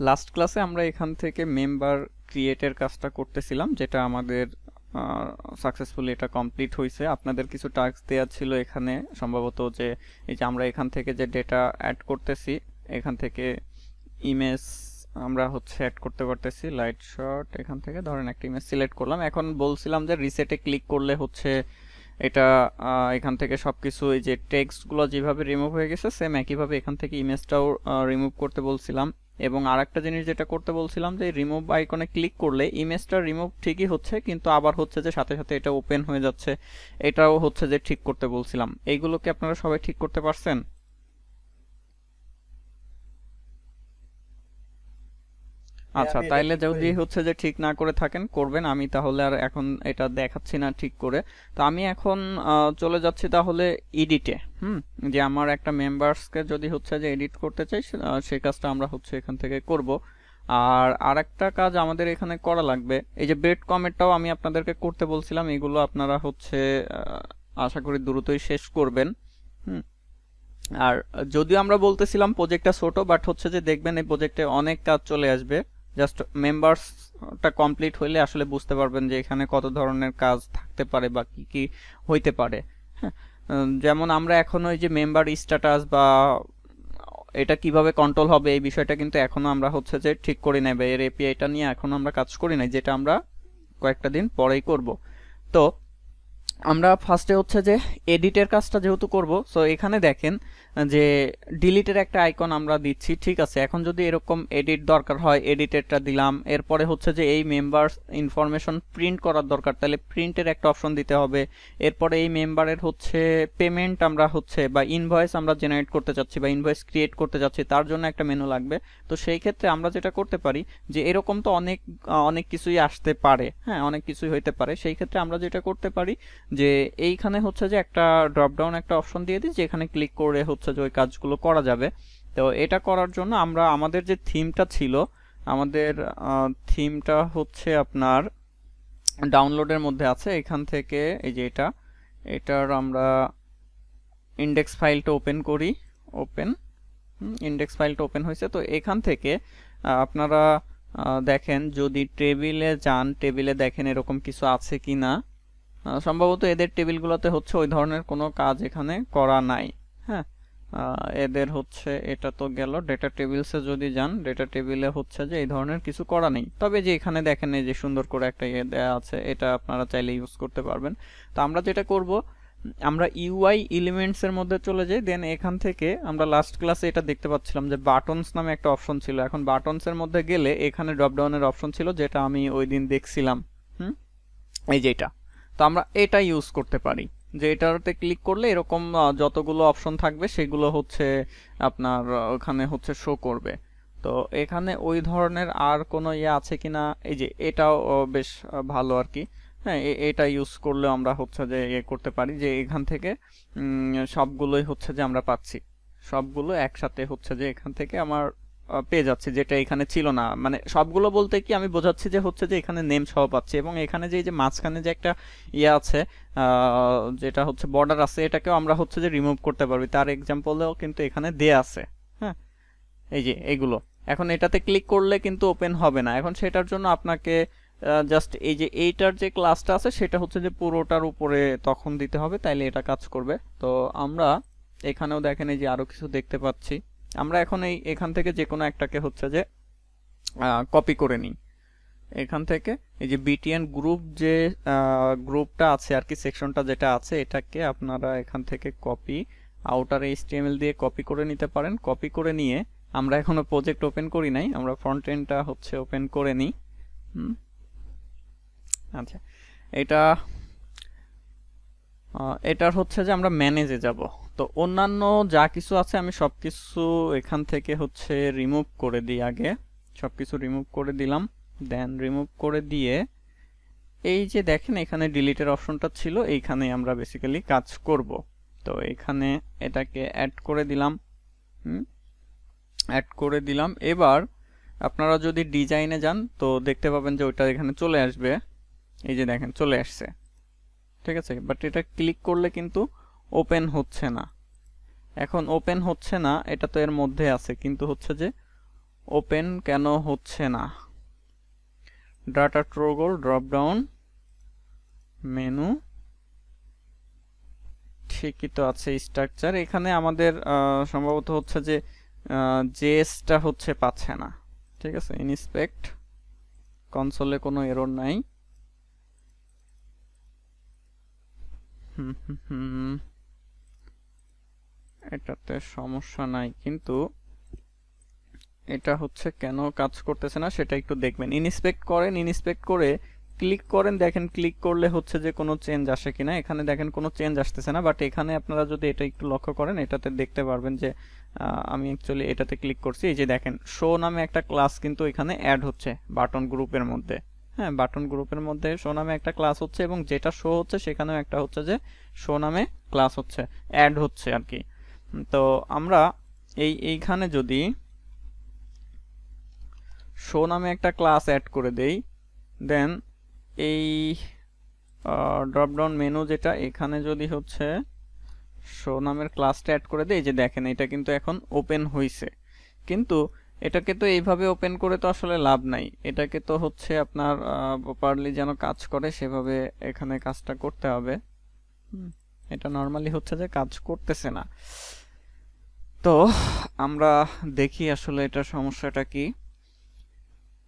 Last ক্লাসে আমরা এখান থেকে মেম্বার ক্রিয়েটের কাজটা করতেছিলাম, যেটা আমাদের সাকসেসফুলি এটা কমপ্লিট হয়েছে। আপনাদের কিছু টাস্ক দেওয়া ছিল এখানে সম্ভবত, যে এই যে আমরা এখান থেকে যে ডেটা অ্যাড করতেছি, এখান থেকে ইমেজ আমরা হচ্ছে অ্যাড করতে পারতেছি। লাইট শট এখান থেকে ধরেন একটা ইমেজ সিলেক্ট করলাম। এখন বলছিলাম যে রিসেটে ক্লিক করলে হচ্ছে এটা এখান থেকে সবকিছু, এই যে টেক্সটগুলো যেভাবে রিমুভ হয়ে গেছে সেম একইভাবে এখান থেকে ইমেজটাও রিমুভ করতে বলছিলাম। এবং আরেকটা জিনিস যেটা করতে বলছিলাম, যে রিমুভ আইকনে ক্লিক করলে ইমেজটা রিমুভ ঠিকই হচ্ছে, কিন্তু আবার হচ্ছে যে সাথে সাথে এটা ওপেন হয়ে যাচ্ছে, এটাও হচ্ছে যে ঠিক করতে বলছিলাম। এইগুলো কি আপনারা সবাই ঠিক করতে পারছেন? হ্যাঁ, আচ্ছা, আমি এটা তাইলে ঠিক করে যদি দিচ্ছি। হচ্ছে যে ঠিক না করে থাকেন করবেন, আমি তাহলে আর এখন এটা দেখাচ্ছি না ঠিক করে। তো আমি এখন চলে যাচ্ছি তাহলে এডিটে। যে আমার একটা মেম্বার্সকে যদি হচ্ছে যে এডিট করতে চাই, সেই কাজটা আমরা হচ্ছে এখান থেকে করব। আর আরেকটা কাজ আমাদের এখানে করা লাগবে, এই যে ব্রেড কমেন্টটাও আমি আপনাদেরকে করতে বলছিলাম, এগুলো আপনারা হচ্ছে আশা করি দ্রুতই শেষ করবেন। হুম আর যদিও আমরা বলতেছিলাম প্রজেক্টটা ছোট, বাট হচ্ছে যে দেখবেন এই প্রজেক্টে অনেক কাজ চলে আসবে। জাস্ট মেম্বার্সটা কমপ্লিট হইলে আসলে বুঝতে পারবেন যে এখানে কত ধরনের কাজ থাকতে পারে বা কি কি হইতে পারে। হ্যাঁ, যেমন আমরা এখন ওই যে মেম্বার স্ট্যাটাস বা এটা কিভাবে কন্ট্রোল হবে এই বিষয়টা কিন্তু এখনো আমরা হচ্ছে যে ঠিক করি নাই, বা এর এপিআইটা নিয়ে এখনো আমরা কাজ করি নাই, যেটা আমরা কয়েকটা দিন পরেই করব। তো আমরা ফার্স্টে হচ্ছে যে এডিটের কাজটা যেহেতু করব, সো এখানে দেখেন যে ডিলিটের একটা আইকন আমরা দিচ্ছি, ঠিক আছে। এখন যদি এরকম এডিট দরকার হয়, এডিটেরটা দিলাম। এরপরে হচ্ছে যে এই মেম্বার্স ইনফরমেশন প্রিন্ট করার দরকার, তাহলে প্রিন্টের একটা অপশন দিতে হবে। এরপরে এই মেম্বারের হচ্ছে পেমেন্ট আমরা হচ্ছে বা ইনভয়েস আমরা জেনারেট করতে চাচ্ছি বা ইনভয়েস ক্রিয়েট করতে চাচ্ছি, তার জন্য একটা মেনু লাগবে। তো সেই ক্ষেত্রে আমরা যেটা করতে পারি, যে এরকম তো অনেক অনেক কিছুই আসতে পারে, হ্যাঁ অনেক কিছুই হইতে পারে। সেই ক্ষেত্রে আমরা যেটা করতে পারি, যে এইখানে হচ্ছে যে একটা ড্রপ ডাউন একটা অপশন দিয়ে দিই, যেখানে ক্লিক করে হচ্ছে যে ওই কাজগুলো করা যাবে। তো এটা করার জন্য আমরা আমাদের যে থিমটা ছিল, আমাদের থিমটা হচ্ছে আপনার ডাউনলোডের মধ্যে আছে। এখান থেকে এই যে এটার আমরা ইন্ডেক্স ফাইলটা ওপেন করি। ওপেন, ইন্ডেক্স ফাইলটা ওপেন হয়েছে। তো এখান থেকে আপনারা দেখেন, যদি টেবিলে যান, টেবিলে দেখেন এরকম কিছু আছে কি না। সম্ভবত এদের টেবিলগুলোতে হচ্ছে ওই ধরনের কোনো কাজ এখানে করা নাই। হ্যাঁ, এদের হচ্ছে এটা তো গেল। ডেটা টেবিলসে যদি যান, ডেটা টেবিলে হচ্ছে যে এই ধরনের কিছু করা নেই। তবে যে এখানে দেখেন এই যে সুন্দর করে একটা ইয়ে দেওয়া আছে, এটা আপনারা চাইলে ইউজ করতে পারবেন। তো আমরা যেটা করব, আমরা ইউআই এলিমেন্টস এর মধ্যে চলে যাই। দেন এখান থেকে আমরা লাস্ট ক্লাসে এটা দেখতে পাচ্ছিলাম যে বাটনস নামে একটা অপশন ছিল। এখন বাটনস এর মধ্যে গেলে এখানে ড্রপ ডাউনের অপশন ছিল, যেটা আমি ওই দিন দেখছিলাম। হুম এই যে এটা, তো আমরা এটা ইউজ করতে পারি, যে এটাতে ক্লিক করলে এরকম যতগুলো অপশন থাকবে সেগুলো হচ্ছে আপনার ওখানে হচ্ছে শো করবে। তো এখানে ওই ধরনের আর কোনো ইয়ে আছে কিনা, এই যে এটাও বেশ ভালো আর কি। হ্যাঁ, এটা ইউজ করলে আমরা হচ্ছে যে ইয়ে করতে পারি, যে এখান থেকে সবগুলোই হচ্ছে যে আমরা পাচ্ছি, সবগুলো একসাথে হচ্ছে যে এখান থেকে আমার পেয়ে যাচ্ছি, যেটা এখানে ছিল না। মানে সবগুলো বলতে কি আমি বোঝাচ্ছি যে হচ্ছে যে এখানে নেম সহ পাচ্ছি, এবং এখানে যে এই যে মাঝখানে যে একটা ইয়ে আছে, যেটা হচ্ছে বর্ডার আছে, এটাকেও আমরা হচ্ছে যে রিমুভ করতে পারবি, তার এক্সাম্পলেও কিন্তু এখানে দেয়া আছে। হ্যাঁ, এই যে এগুলো এখন এটাতে ক্লিক করলে কিন্তু ওপেন হবে না। এখন সেটার জন্য আপনাকে জাস্ট এই যে এইটার যে ক্লাসটা আছে সেটা হচ্ছে যে পুরোটার উপরে তখন দিতে হবে, তাইলে এটা কাজ করবে। তো আমরা এখানেও দেখেন এই যে আরো কিছু দেখতে পাচ্ছি। আমরা এখন এখান থেকে যে কোনো একটাকে হচ্ছে যে কপি করে নিই। এখান থেকে এই যে বিটিএন গ্রুপ, যে গ্রুপটা আছে আর কি, সেকশনটা যেটা আছে, এটাকে আপনারা এখান থেকে কপি আউটার এইচটিএমএল দিয়ে কপি করে নিতে পারেন। কপি করে নিয়ে আমরা এখনো প্রজেক্ট ওপেন করি নাই, আমরা ফ্রন্ট এন্ডটা হচ্ছে ওপেন করে নিই। হুম আচ্ছা, এটা এটার হচ্ছে যে আমরা ম্যানেজে যাব। তো অন্যান্য যা কিছু আছে আমি সবকিছু এখান থেকে হচ্ছে রিমুভ করে দিই আগে। সবকিছু রিমুভ করে দিলাম। দেন রিমুভ করে দিয়ে এই যে দেখেন এখানে ডিলিটের অপশনটা ছিল, এইখানে আমরা বেসিক্যালি কাজ করব। তো এখানে এটাকে অ্যাড করে দিলাম। অ্যাড করে দিলাম। এবার আপনারা যদি ডিজাইনে যান তো দেখতে পাবেন যে ওইটা এখানে চলে আসবে। এই যে দেখেন চলে আসছে, ঠিক আছে। বাট এটা ক্লিক করলে কিন্তু ওপেন হচ্ছে না। এখন ওপেন হচ্ছে না, এটা তো এর মধ্যে আছে, কিন্তু হচ্ছে যে ওপেন কেন হচ্ছে না? Data toggle drop down menu ঠিকই তো আছে। স্ট্রাকচার এখানে আমাদের সম্ভবত হচ্ছে যে জেএসটা হচ্ছে পাচ্ছে না। ঠিক আছে, ইনস্পেক্ট কনসোলে কোনো এরর নাই। এটাতে সমস্যা নাই, কিন্তু এটা হচ্ছে কেন কাজ করতেছে না সেটা একটু দেখবেন। ইনস্পেক্ট করেন, ইনস্পেক্ট করে ক্লিক করেন, দেখেন ক্লিক করলে হচ্ছে যে কোনো চেঞ্জ আসে কিনা। এখানে দেখেন কোনো চেঞ্জ আসতেছে না, বাট এখানে আপনারা যদি এটা একটু লক্ষ্য করেন এটাতে দেখতে পারবেন যে আমি অ্যাকচুয়ালি এটাতে ক্লিক করছি, এই যে দেখেন শো নামে একটা ক্লাস কিন্তু এখানে অ্যাড হচ্ছে বাটন গ্রুপের মধ্যে। হ্যাঁ, বাটন গ্রুপের মধ্যে শো নামে একটা ক্লাস হচ্ছে এবং যেটা শো হচ্ছে সেখানেও একটা হচ্ছে যে শো নামে ক্লাস হচ্ছে, অ্যাড হচ্ছে আর কি। তো আমরা এইখানে যদি শো নামে একটা ক্লাস অ্যাড করে দেই, দেন এই ড্রপ ডাউন মেনু যেটা এখানে যদি হচ্ছে শো নামের ক্লাসটা অ্যাড করে দেই, যে দেখেন এটা কিন্তু এখন ওপেন হইছে। কিন্তু এটাকে তো এইভাবে ওপেন করে তো আসলে লাভ নাই, এটাকে তো হচ্ছে আপনার প্রপারলি যেন কাজ করে সেভাবে এখানে কাজটা করতে হবে। এটা নর্মালি হচ্ছে যে কাজ করতেছে না। তো আমরা দেখি আসলে এটা সমস্যাটা কি।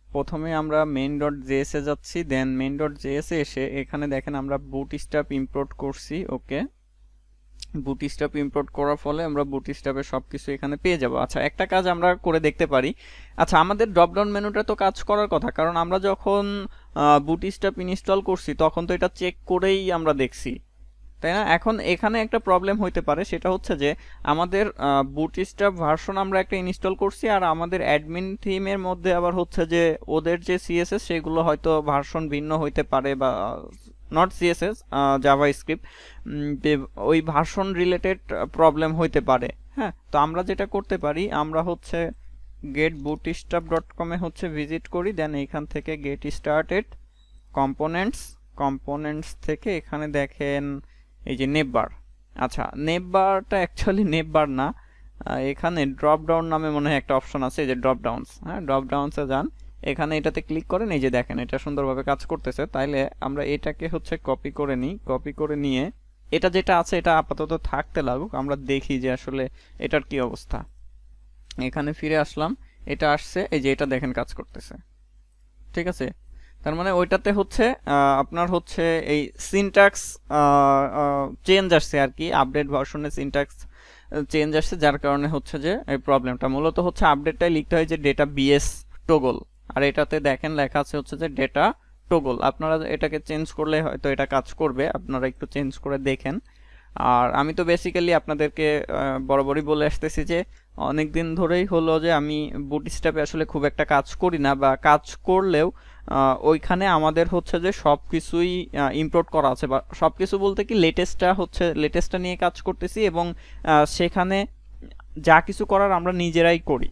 প্রথমে আমরা main.js এ যাচ্ছি, দেন main.js এ এসে এখানে দেখেন আমরা বুটস্ট্র্যাপ ইম্পোর্ট করছি। ওকে, বুটস্ট্র্যাপ ইম্পোর্ট করার ফলে আমরা বুটস্ট্র্যাপের সবকিছু এখানে পেয়ে যাব। আচ্ছা, একটা কাজ আমরা করে দেখতে পারি। আচ্ছা, আমাদের ড্রপ ডাউন মেনুটা তো কাজ করার কথা, কারণ আমরা যখন বুটস্ট্র্যাপ ইনস্টল করছি তখন তো এটা চেক করেই আমরা দেখছি, তাই না? এখন এখানে একটা প্রবলেম হইতে পারে, সেটা হচ্ছে যে আমাদের বুটস্ট্র্যাপ ভার্সন আমরা একটা ইনস্টল করছি, আর আমাদের অ্যাডমিন থিমের মধ্যে আবার হচ্ছে যে ওদের যে সিএসএস সেগুলো হয়তো ভার্সন ভিন্ন হইতে পারে, বা নট সিএসএস, জাভা স্ক্রিপ্ট, ওই ভার্সন রিলেটেড প্রবলেম হইতে পারে। হ্যাঁ, তো আমরা যেটা করতে পারি, আমরা হচ্ছে getbootstrap.com এ হচ্ছে ভিজিট করি, দেন এইখান থেকে গেট স্টার্টেড কম্পোনেন্টস থেকে এখানে দেখেন এই যে নেভবার। আচ্ছা, নেভবারটা অ্যাকচুয়ালি নেভবার না, এখানে ড্রপ ডাউন নামে মনে হয় একটা অপশন আছে, এই যে ড্রপ ডাউনস। হ্যাঁ, ড্রপ ডাউনসে যান, এখানে এটাতে ক্লিক করেন, এই যে দেখেন এটা সুন্দরভাবে কাজ করতেছে। তাইলে আমরা এটাকে হচ্ছে কপি করে নিই, কপি করে নিয়ে এটা যেটা আছে এটা আপাতত থাকতে লাগুক, আমরা দেখি যে আসলে এটার কি অবস্থা। এখানে ফিরে আসলাম, এটা আসছে, এই যে এটা দেখেন কাজ করতেছে। ঠিক আছে, তার মানে ওইটাতে হচ্ছে আপনার হচ্ছে এই সিনট্যাক্স চেঞ্জ আসছে আর কি, আপডেট ভার্সনে সিনট্যাক্স চেঞ্জ আসছে, যার কারণে হচ্ছে যে এই প্রবলেমটা মূলত হচ্ছে আপডেটটাই লিখতে হয় যে ডেটা বিএস টগল, আর এটাতে দেখেন লেখা আছে হচ্ছে যে ডেটা টগল। আপনারা এটাকে চেঞ্জ করলে হয়তো এটা কাজ করবে, আপনারা একটু চেঞ্জ করে দেখেন। আর আমি তো বেসিক্যালি আপনাদেরকে বরাবরই বলে আসতেছি যে অনেক দিন ধরেই হলো যে আমি বুটস্ট্র্যাপে আসলে খুব একটা কাজ করি না, বা কাজ করলেও ওইখানে আমাদের হচ্ছে যে সব কিছুই ইম্পোর্ট করা আছে, বা সব কিছু বলতে কি লেটেস্টটা নিয়ে কাজ করতেছি, এবং সেখানে যা কিছু করার আমরা নিজেরাই করি।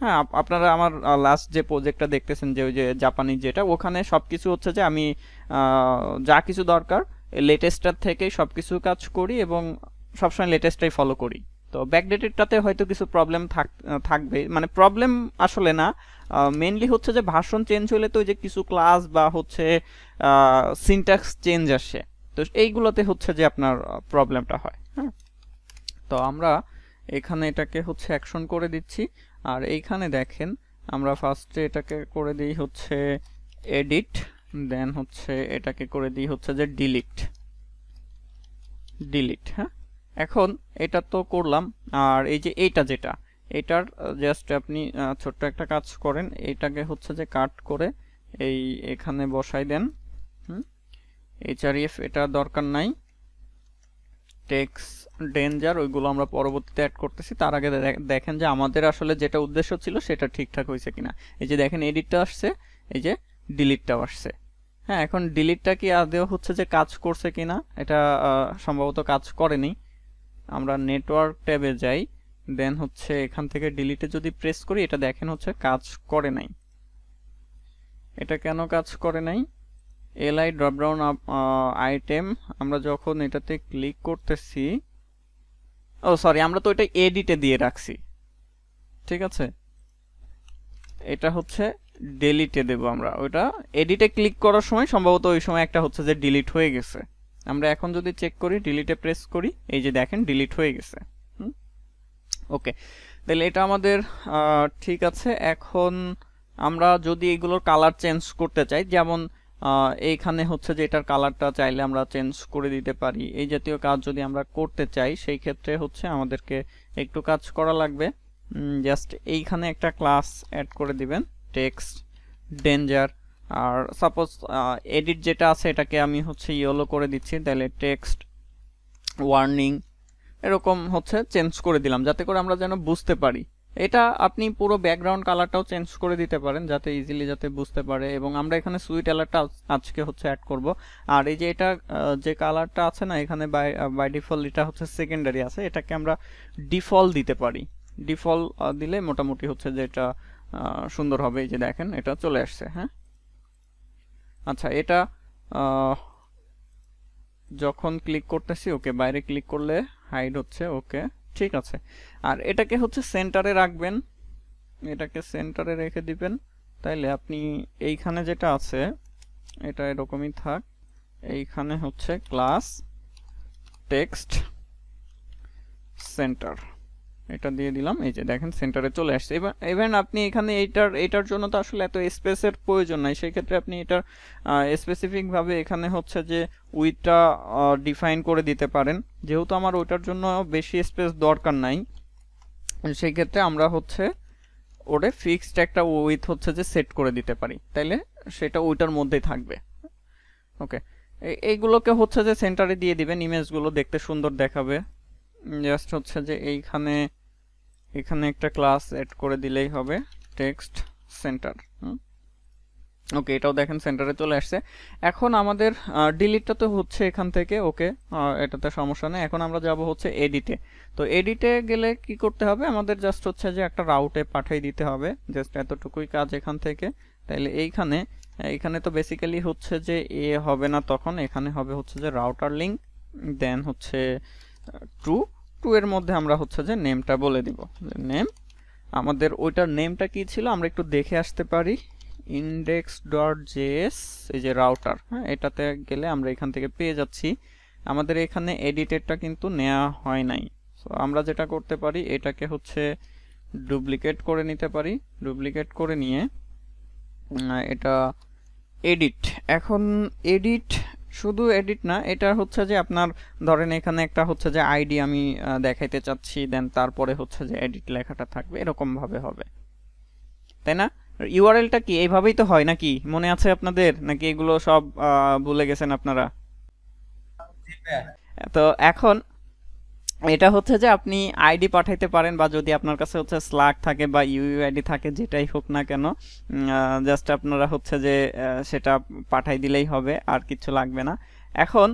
হ্যাঁ, আপনারা আমার লাস্ট যে প্রজেক্টটা দেখতেছেন, যে ওই যে জাপানি যেটা, ওখানে সব কিছু হচ্ছে যে আমি যা কিছু দরকার লেটেস্টটার থেকেই সব কিছু কাজ করি, এবং সবসময় লেটেস্টটাই ফলো করি। তো ব্যাকডেটেডটাতে হয়তো কিছু প্রবলেম থাকবে, মানে প্রবলেম আসলে না, মেইনলি হচ্ছে যে ভার্সন চেঞ্জ হলে তো ওই যে কিছু ক্লাস বা হচ্ছে সিনট্যাক্স চেঞ্জ আসে, তো এইগুলোতে হচ্ছে যে আপনার প্রবলেমটা হয়। হ্যাঁ, তো আমরা এখানে এটাকে হচ্ছে অ্যাকশন করে দিচ্ছি। আর এইখানে দেখেন আমরা ফার্স্টে এটাকে করে দিই হচ্ছে এডিট, দেন হচ্ছে এটাকে করে দিই হচ্ছে যে ডিলিট। হ্যাঁ, এখন এটা তো করলাম। আর এই যে এইটা যেটা, এটার জাস্ট আপনি ছোট্ট একটা কাজ করেন, এইটাকে হচ্ছে যে কাট করে এই এখানে বসাই দেন। এইচআরএফ এটা দরকার নাই, টেক্স ডেঞ্জার ওইগুলো আমরা পরবর্তীতে অ্যাড করতেছি। তার আগে দেখেন যে আমাদের আসলে যেটা উদ্দেশ্য ছিল সেটা ঠিকঠাক হয়েছে কিনা। এই যে দেখেন এডিটটা আসছে, এই যে ডিলিটটাও আসছে। হ্যাঁ, এখন ডিলিটটা কি আদেও হচ্ছে যে কাজ করছে কিনা, এটা সম্ভবত কাজ করেনি। আমরা নেটওয়ার্ক ট্যাবে যাই, দেন হচ্ছে এখান থেকে ডিলিটে যদি প্রেস করি, এটা দেখেন হচ্ছে কাজ করে নাই। এটা কেন কাজ করে নাই? এলআই ড্রপডাউন আইটেম আমরা যখন এটাতে ক্লিক করতেছি, ও সরি, আমরা তো এটা এডিটে দিয়ে রাখছি। ঠিক আছে, এটা হচ্ছে ডিলিটে দেব আমরা, ওটা এডিটে ক্লিক করার সময় সম্ভবত ওই সময় একটা হচ্ছে যে ডিলিট হয়ে গেছে। আমরা এখন যদি চেক করি, ডিলিটে প্রেস করি, এই যে দেখেন ডিলিট হয়ে গেছে। ওকে, তাহলে এটা আমাদের ঠিক আছে। এখন আমরা যদি এগুলোর কালার চেঞ্জ করতে চাই, যেমন এইখানে হচ্ছে যে এটার কালারটা চাইলে আমরা চেঞ্জ করে দিতে পারি। এই জাতীয় কাজ যদি আমরা করতে চাই, সেই ক্ষেত্রে হচ্ছে আমাদেরকে একটু কাজ করা লাগবে। জাস্ট এইখানে একটা ক্লাস অ্যাড করে দিবেন, text danger. Are suppose edit যেটা আছে এটাকে আমি হচ্ছে ইয়েলো করে দিচ্ছি, তাহলে টেক্সট ওয়ার্নিং এরকম হচ্ছে চেঞ্জ করে দিলাম, যাতে করে আমরা যেন বুঝতে পারি। এটা আপনি পুরো ব্যাকগ্রাউন্ড কালারটাও চেঞ্জ করে দিতে পারেন, যাতে ইজিলি যাতে বুঝতে পারে। এবং আমরা এখানে সুইট অ্যালার্টটা আজকে হচ্ছে অ্যাড করব। আর এই যে এটা যে কালারটা আছে না এখানে বাই ডিফল্ট, এটা হচ্ছে সেকেন্ডারি আছে, এটাকে আমরা ডিফল্ট দিতে পারি। ডিফল্ট দিলে মোটামুটি হচ্ছে যে এটা সুন্দর হবে। এই যে দেখেন এটা চলে আসছে। হ্যাঁ, আচ্ছা, এটা যখন ক্লিক করতেছি, ওকে, বাইরে ক্লিক করলে হাইড হচ্ছে। ওকে, ঠিক আছে। আর এটাকে হচ্ছে সেন্টারে রাখবেন, এটাকে সেন্টারে রেখে দিবেন। তাইলে আপনি এইখানে যেটা আছে এটা এরকমই থাক। এইখানে হচ্ছে ক্লাস টেক্সট সেন্টার, এটা দিয়ে দিলাম। এই যে দেখেন সেন্টারে চলে আসছে। এবার আপনি এখানে এইটার জন্য তো আসলে এত স্পেসের প্রয়োজন নাই, সেই ক্ষেত্রে আপনি এটার স্পেসিফিক ভাবে এখানে হচ্ছে যে উইডথটা ডিফাইন করে দিতে পারেন। যেহেতু আমার ওইটার জন্য বেশি স্পেস দরকার নাই, সেই ক্ষেত্রে আমরা হচ্ছে ওরে ফিক্সড একটা উইডথ হচ্ছে যে সেট করে দিতে পারি, তাইলে সেটা ওইটার মধ্যেই থাকবে। ওকে, এইগুলোকে হচ্ছে যে সেন্টারে দিয়ে দিবেন, ইমেজগুলো দেখতে সুন্দর দেখাবে। জাস্ট হচ্ছে যে এখানে একটা ক্লাস এড করে দিলেই হবে, টেক্সট সেন্টার। ওকে, এটাও দেখেন সেন্টারে চলে আসছে। এখন আমাদের ডিলিটটা তো হচ্ছে এখান থেকে। ওকে, এটাতে সমস্যা নেই। এখন আমরা যাব হচ্ছে এডিটে। তো এডিটে গেলে কি করতে হবে, আমাদের জাস্ট হচ্ছে যে একটা রাউটে পাঠিয়ে দিতে হবে। জাস্ট এতটুকুই কাজ এখান থেকে। তাইলে এইখানে তো বেসিক্যালি হচ্ছে যে এ হবে না, তখন এখানে হবে হচ্ছে যে রাউটার লিঙ্ক, দেন হচ্ছে টু এর মধ্যে আমরা হচ্ছে যে নেমটা বলে দিব। নেম, আমাদের ওইটার নেমটা কি ছিল আমরা একটু দেখে আসতে পারি। index.js, এই যে রাউটার, হ্যাঁ, এটাতে গেলে আমরা এখান থেকে পেয়ে যাচ্ছি। আমাদের এখানে এডিটেডটা কিন্তু নেওয়া হয় নাই। সো আমরা যেটা করতে পারি, এটাকে হচ্ছে ডুপ্লিকেট করে নিতে পারি। ডুপ্লিকেট করে নিয়ে এটা এডিট। এখন এডিট শুধু এডিট না, এটা হচ্ছে যে আপনার ধরেন এখানে একটা হচ্ছে যে আইডি আমি দেখাইতে চাচ্ছি, দেন তারপরে হচ্ছে যে এডিট লেখাটা থাকবে, এরকম ভাবে হবে, তাই না? ইউআরএলটা কি এইভাবেই তো হয় নাকি, মনে আছে আপনাদের, নাকি এগুলো সব ভুলে গেছেন আপনারা? তো এখন এটা হচ্ছে যে আপনি আইডি পাঠাইতে পারেন, বা যদি আপনার কাছে হচ্ছে স্ল্যাক থাকে বা ইউইআইডি থাকে, যেটাই হোক না কেন, জাস্ট আপনারা হচ্ছে যে সেটা পাঠাই দিলেই হবে, আর কিছু লাগবে না। এখন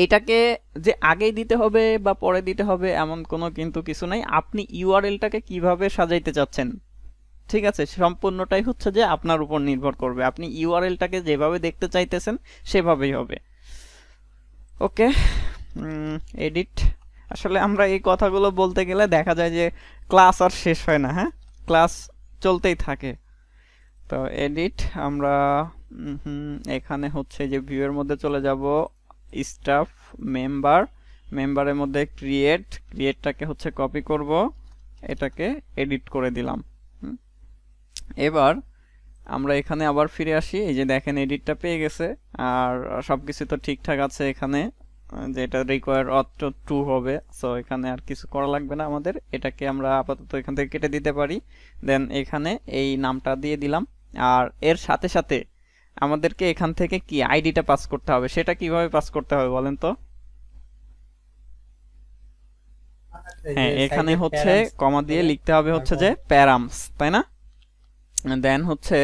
এটাকে যে আগেই দিতে হবে বা পরে দিতে হবে এমন কোনো কিন্তু কিছু নাই। আপনি ইউআরএলটাকে কিভাবে সাজাইতে চাচ্ছেন, ঠিক আছে, সম্পূর্ণটাই হচ্ছে যে আপনার উপর নির্ভর করবে। আপনি ইউআরএলটাকে যেভাবে দেখতে চাইতেছেন সেভাবেই হবে। ওকে, এডিট। আসলে আমরা এই কথাগুলো বলতে গেলে দেখা যায় যে ক্লাস আর শেষ হয় না। হ্যাঁ, ক্লাস চলতেই থাকে। তো এডিট, আমরা এখানে হচ্ছে যে ভিউয়ের মধ্যে চলে যাব, স্টাফ, মেম্বারের মধ্যে ক্রিয়েটটাকে হচ্ছে কপি করব, এটাকে এডিট করে দিলাম। এবার আমরা এখানে আবার ফিরে আসি। এই যে দেখেন এডিটটা পেয়ে গেছে, আর সবকিছু তো ঠিকঠাক আছে এখানে, যেটা রিকোয়ার অত টু হবে। সো এখানে আর কিছু করা লাগবে না আমাদের, এটাকে আমরা আপাতত এখান থেকে কেটে দিতে পারি। দেন এখানে এই নামটা দিয়ে দিলাম। আর এর সাথে সাথে আমাদেরকে এখান থেকে কি আইডিটা পাস করতে হবে, সেটা কিভাবে পাস করতে হবে বলেন তো? হ্যাঁ, এখানে হচ্ছে কমা দিয়ে লিখতে হবে হচ্ছে যে প্যারামস, তাই না? দেন হচ্ছে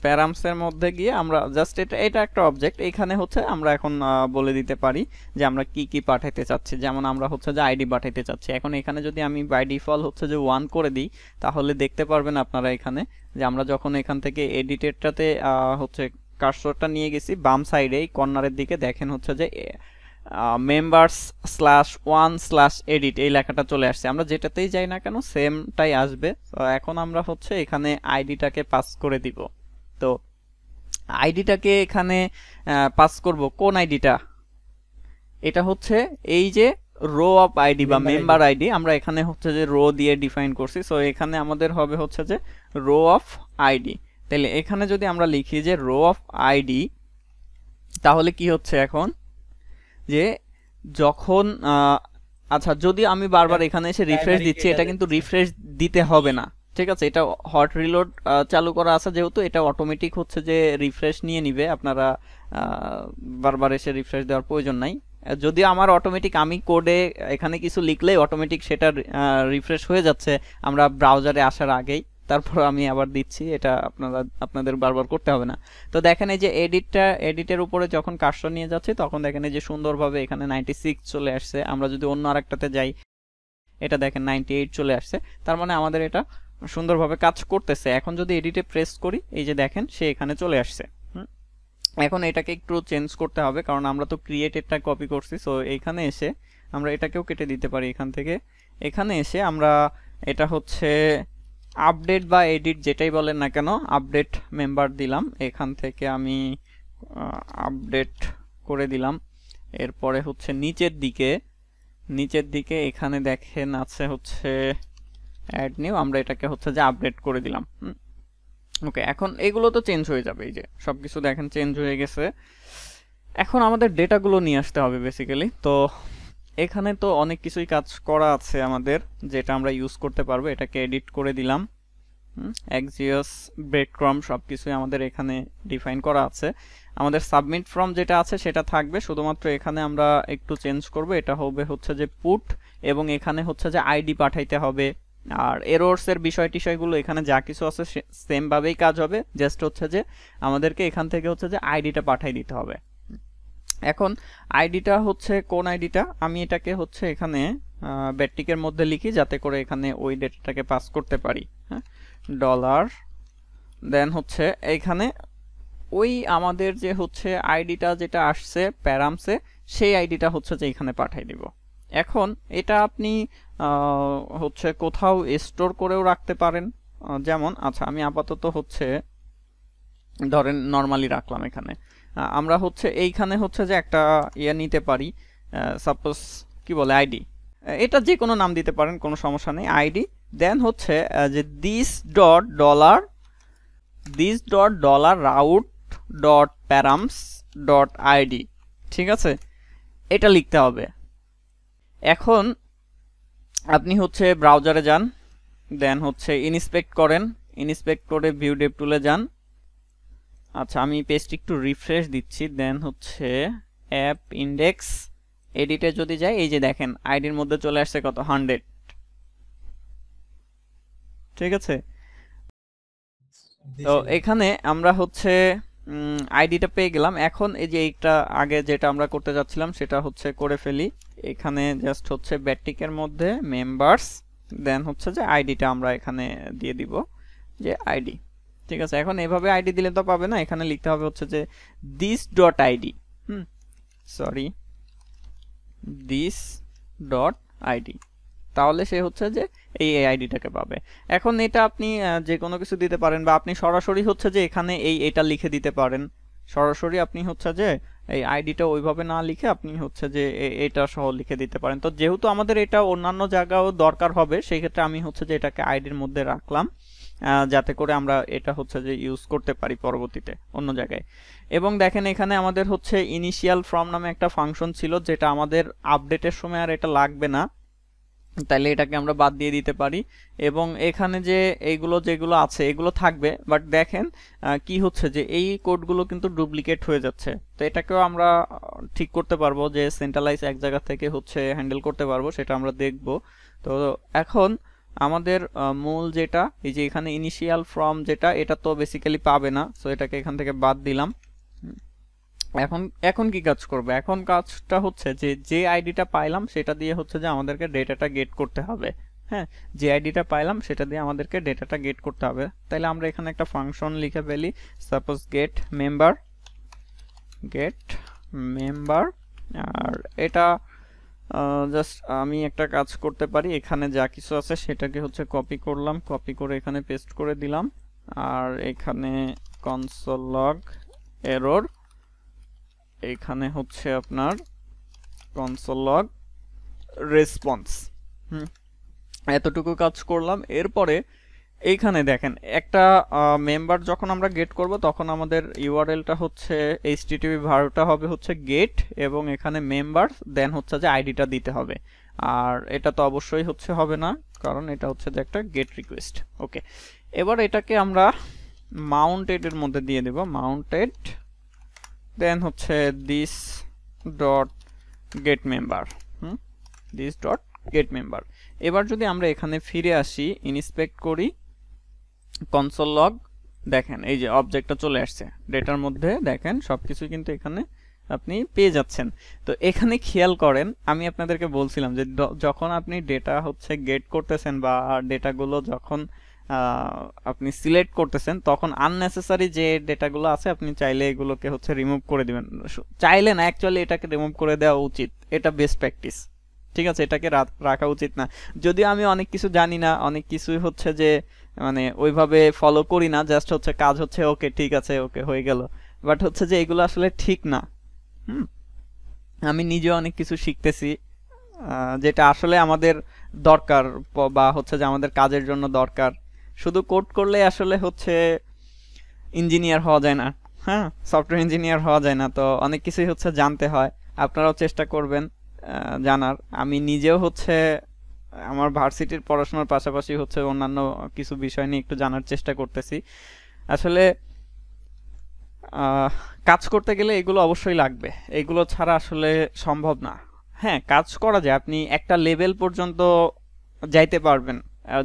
প্যারামসের মধ্যে গিয়ে আমরা জাস্ট এটা একটা অবজেক্ট, এখানে হচ্ছে আমরা এখন বলে দিতে পারি যে আমরা কি কি পাঠাইতে চাচ্ছি। যেমন আমরা হচ্ছে যে আইডি পাঠাইতে চাচ্ছি। এখন এখানে যদি আমি বাই ডিফল্ট হচ্ছে যে 1 করে দিই, তাহলে দেখতে পারবেন আপনারা এখানে যে আমরা যখন এখান থেকে এডিটেডটাতে হচ্ছে কার্সরটা নিয়ে গেছি বাম সাইডে কর্নারের দিকে, দেখেন হচ্ছে যে members slash one slash edit এই লেখাটা চলে আসছে। আমরা যেটাতেই যাই না কেন সেমটাই আসবে। তো এখন আমরা হচ্ছে এখানে আইডিটাকে পাস করে দিব। তো আইডিটাকে এখানে পাস করব কোন আইডিটা, এটা হচ্ছে এই যে রো অফ আইডি বা মেম্বার আইডি, আমরা এখানে হচ্ছে যে রো দিয়ে ডিফাইন করছি। সো এখানে আমাদের হবে হচ্ছে যে রো অফ আইডি। তাহলে এখানে যদি আমরা লিখি যে রো অফ আইডি, তাহলে কি হচ্ছে এখন যে যখন আচ্ছা যদি আমি বারবার এখানে এসে রিফ্রেশ দিচ্ছি, এটা কিন্তু রিফ্রেশ দিতে হবে না, ঠিক আছে। এটা হট রিলোড চালু করা আছে যেহেতু, এটা অটোমেটিক হচ্ছে যে রিফ্রেশ নিয়ে নিবে, আপনারা বারবার এসে রিফ্রেশ দেওয়ার প্রয়োজন নাই। যদি আমার অটোমেটিক, আমি কোডে এখানে কিছু লিখলেই অটোমেটিক সেটা রিফ্রেশ হয়ে যাচ্ছে আমরা ব্রাউজারে আসার আগেই, তারপর আমি আবার দিচ্ছি, এটা আপনাদের বারবার করতে হবে না। তো দেখেন এই যে এডিটের উপরে যখন কার্সর নিয়ে যাচ্ছে তখন দেখেন এই যে সুন্দরভাবে এখানে 96 চলে আসছে। আমরা যদি অন্য আরেকটাতে যাই, এটা দেখেন 98 চলে আসছে, তার মানে আমাদের এটা সুন্দরভাবে কাজ করতেছে। এখন যদি এডিটে প্রেস করি, এই যে দেখেন সে এখানে চলে আসছে। এখন এটাকে একটু চেঞ্জ করতে হবে কারণ আমরা তো ক্রিয়েটেডটা কপি করছি। সো এইখানে এসে আমরা এটাকেও কেটে দিতে পারি এখান থেকে। এখানে এসে আমরা এটা হচ্ছে আপডেট বা এডিট যেটাই বলেন না কেন, আপডেট মেম্বার দিলাম, এখান থেকে আমি আপডেট করে দিলাম। এরপরে হচ্ছে নিচের দিকে এখানে দেখেন আছে হচ্ছে অ্যাড নিউ, আমরা এটাকে হচ্ছে যে আপডেট করে দিলাম। ওকে, এখন এগুলো তো চেঞ্জ হয়ে যাবে, এই যে সবকিছু দেখেন চেঞ্জ হয়ে গেছে। এখন আমাদের ডেটাগুলো নিয়ে আসতে হবে বেসিক্যালি। তো এখানে তো অনেক কিছুই কাজ করা আছে আমাদের যেটা আমরা ইউজ করতে পারবো। এটাকে এডিট করে দিলাম, এক্সিওস ব্রেডক্রাম সবকিছুই আমাদের এখানে ডিফাইন করা আছে। আমাদের সাবমিট ফ্রম যেটা আছে সেটা থাকবে, শুধুমাত্র এখানে আমরা একটু চেঞ্জ করব, এটা হবে হচ্ছে যে পুট, এবং এখানে হচ্ছে যে আইডি পাঠাইতে হবে। আর এরর্স এর বিষয়গুলো এখানে যা কিছু আছে সেম ভাবেই কাজ হবে, জাস্ট হচ্ছে যে আমাদেরকে এখান থেকে হচ্ছে যে আইডিটা পাঠিয়ে দিতে হবে। এখন আইডিটা হচ্ছে কোন আইডিটা, আমি এটাকে হচ্ছে এখানে ব্যাটিকের মধ্যে লিখি যাতে করে এখানে ওই ডেটাটাকে পাস করতে পারি। হ্যাঁ, ডলার, দেন হচ্ছে এখানে ওই আমাদের যে হচ্ছে আইডিটা যেটা আসছে প্যারামসে, সেই আইডিটা হচ্ছে যে এখানে পাঠিয়ে দিব। এখন এটা আপনি হচ্ছে কোথাও স্টোর করেও রাখতে পারেন, যেমন আচ্ছা আমি আপাতত হচ্ছে ধরেন নর্মালি রাখলাম এখানে। আমরা হচ্ছে এইখানে হচ্ছে যে একটা ইয়ে নিতে পারি, সাপোজ কি বলে আইডি, এটা যে কোনো নাম দিতে পারেন, কোনো সমস্যা নেই, আইডি। দেন হচ্ছে যে this dot dollar route dot params dot ID, ঠিক আছে, এটা লিখতে হবে। এখন আপনি হচ্ছে ব্রাউজারে যান, দেন হচ্ছে ইনস্পেক্ট করেন, ইনস্পেক্ট করে ভিউ ডেভ টুলে যান। আচ্ছা আমি পেজটি একটু রিফ্রেশ দিচ্ছি, দেন হচ্ছে অ্যাপ ইন্ডেক্স এডিটে যদি যাই, এই যে দেখেন আইডির মধ্যে চলে আসছে কত 100, ঠিক আছে। তো এখানে আমরা হচ্ছে আইডিটা পেয়ে গেলাম। এখন এই যে এইটা আগে যেটা আমরা করতে যাচ্ছিলাম সেটা হচ্ছে করে ফেলি। এখানে জাস্ট হচ্ছে ব্যাটিকের মধ্যে মেম্বার্স, দেন হচ্ছে যে আইডিটা আমরা এখানে দিয়ে দিব যে আইডি, ঠিক আছে। এখন এভাবে আইডি দিলে তো পাবে না, এখানে লিখতে হবে হচ্ছে যে this dot ID, sorry this dot ID, তাহলে সে হচ্ছে যে এই আইডিটাকে পাবে। এখন এটা আপনি যে কোনো কিছু দিতে পারেন, বা আপনি সরাসরি হচ্ছে যে এখানে এটা লিখে দিতে পারেন। সরাসরি আপনি হচ্ছে যে এই আইডিটা ওইভাবে না লিখে আপনি হচ্ছে যে এটা সহ লিখে দিতে পারেন। তো যেহেতু আমাদের এটা অন্যান্য জায়গাও দরকার হবে, সেই ক্ষেত্রে আমি হচ্ছে যে এটাকে আইডির মধ্যে রাখলাম, যাতে করে আমরা এটা হচ্ছে যে ইউজ করতে পারি পরবর্তীতে অন্য জায়গায়। এবং দেখেন এখানে আমাদের হচ্ছে ইনিশিয়াল ফ্রম নামে একটা ফাংশন ছিল, যেটা আমাদের আপডেটের সময় আর এটা লাগবে না, তাইলে এটাকে আমরা বাদ দিয়ে দিতে পারি। এবং এখানে যে এইগুলো যেগুলো আছে এগুলো থাকবে, বাট দেখেন কি হচ্ছে যে এই কোডগুলো কিন্তু ডুপ্লিকেট হয়ে যাচ্ছে। তো এটাকেও আমরা ঠিক করতে পারবো, যে সেন্ট্রালাইজ এক জায়গা থেকে হচ্ছে হ্যান্ডেল করতে পারবো, সেটা আমরা দেখব। তো এখন আমাদের মূল যেটা এই যে এখানে ইনিশিয়াল ফ্রম যেটা, এটা তো বেসিক্যালি পাবে না, সো এটাকে এখান থেকে বাদ দিলাম। এখন কি কাজ করবে, এখন কাজটা হচ্ছে যে যে আইডিটা পাইলাম সেটা দিয়ে হচ্ছে যে আমাদেরকে ডেটাটা গেট করতে হবে। হ্যাঁ, যে আইডিটা পাইলাম সেটা দিয়ে আমাদেরকে ডেটাটা গেট করতে হবে। তাইলে আমরা এখানে একটা ফাংশন লিখে ফেলি, সাপোজ গেট মেম্বার আর এটা জাস্ট আমি একটা কাজ করতে পারি, এখানে যা কিছু আছে সেটাকে হচ্ছে কপি করলাম, কপি করে এখানে পেস্ট করে দিলাম। আর এখানে কনসোল লগ এরর, এখানে হচ্ছে আপনার কনসোল লগ রেসপন্স। এতটুকু কাজ করলাম। এরপরে এইখানে দেখেন একটা মেম্বার যখন আমরা গেট করব তখন আমাদের ইউআরএলটা হচ্ছে http ভার্বটা হবে হচ্ছে গেট, এবং এখানে মেম্বার দেন হচ্ছে যে আইডিটা দিতে হবে। আর এটা তো অবশ্যই হচ্ছে হবে না, কারণ এটা হচ্ছে যে একটা গেট রিকোয়েস্ট। ওকে, এবার এটাকে আমরা মাউন্টেড এর মধ্যে দিয়ে দেব, মাউন্টেড দেন হচ্ছে this dot gate member, this dot gate member. এবার যদি আমরা এখানে ফিরে আসি, ইন্সপেক্ট করি কনসোল লগ, দেখেন এই যে অবজেক্টটা চলে আসছে ডেটার মধ্যে, দেখেন সবকিছু কিন্তু এখানে আপনি পেয়ে যাচ্ছেন। তো এখানে খেয়াল করেন, আমি আপনাদেরকে বলছিলাম যে যখন আপনি ডেটা হচ্ছে গেট করতেছেন বা ডেটাগুলো যখন আপনি সিলেক্ট করতেছেন তখন আননেসেসারি যে ডেটাগুলো আছে আপনি চাইলে এগুলোকে হচ্ছে রিমুভ করে দিবেন। চাইলে না, অ্যাকচুয়ালি এটাকে রিমুভ করে দেওয়া উচিত, এটা বেস্ট প্র্যাকটিস। ঠিক আছে, এটাকে রাখা উচিত না। যদিও আমি অনেক কিছু জানি না, অনেক কিছুই হচ্ছে যে মানে ওইভাবে ফলো করি না, জাস্ট হচ্ছে কাজ হচ্ছে ওকে ঠিক আছে ওকে হয়ে গেল, বাট হচ্ছে যে এগুলো আসলে ঠিক না। আমি নিজেও অনেক কিছু শিখতেছি যেটা আসলে আমাদের দরকার বা হচ্ছে যে আমাদের কাজের জন্য দরকার। শুধু কোড করলে আসলে হচ্ছে ইঞ্জিনিয়ার হওয়া যায় না, হ্যাঁ, সফটওয়্যার ইঞ্জিনিয়ার হওয়া যায় না। তো অনেক কিছুই হচ্ছে জানতে হয়, আপনারাও চেষ্টা করবেন জানার। আমি নিজেও হচ্ছে আমার ভার্সিটির পড়াশোনার পাশাপাশি হচ্ছে অন্যান্য কিছু বিষয় নিয়ে একটু জানার চেষ্টা করতেছি। আসলে কাজ করতে গেলে এগুলো অবশ্যই লাগবে, এগুলো ছাড়া আসলে সম্ভব না। হ্যাঁ, কাজ করা যায়, আপনি একটা লেভেল পর্যন্ত যাইতে পারবেন,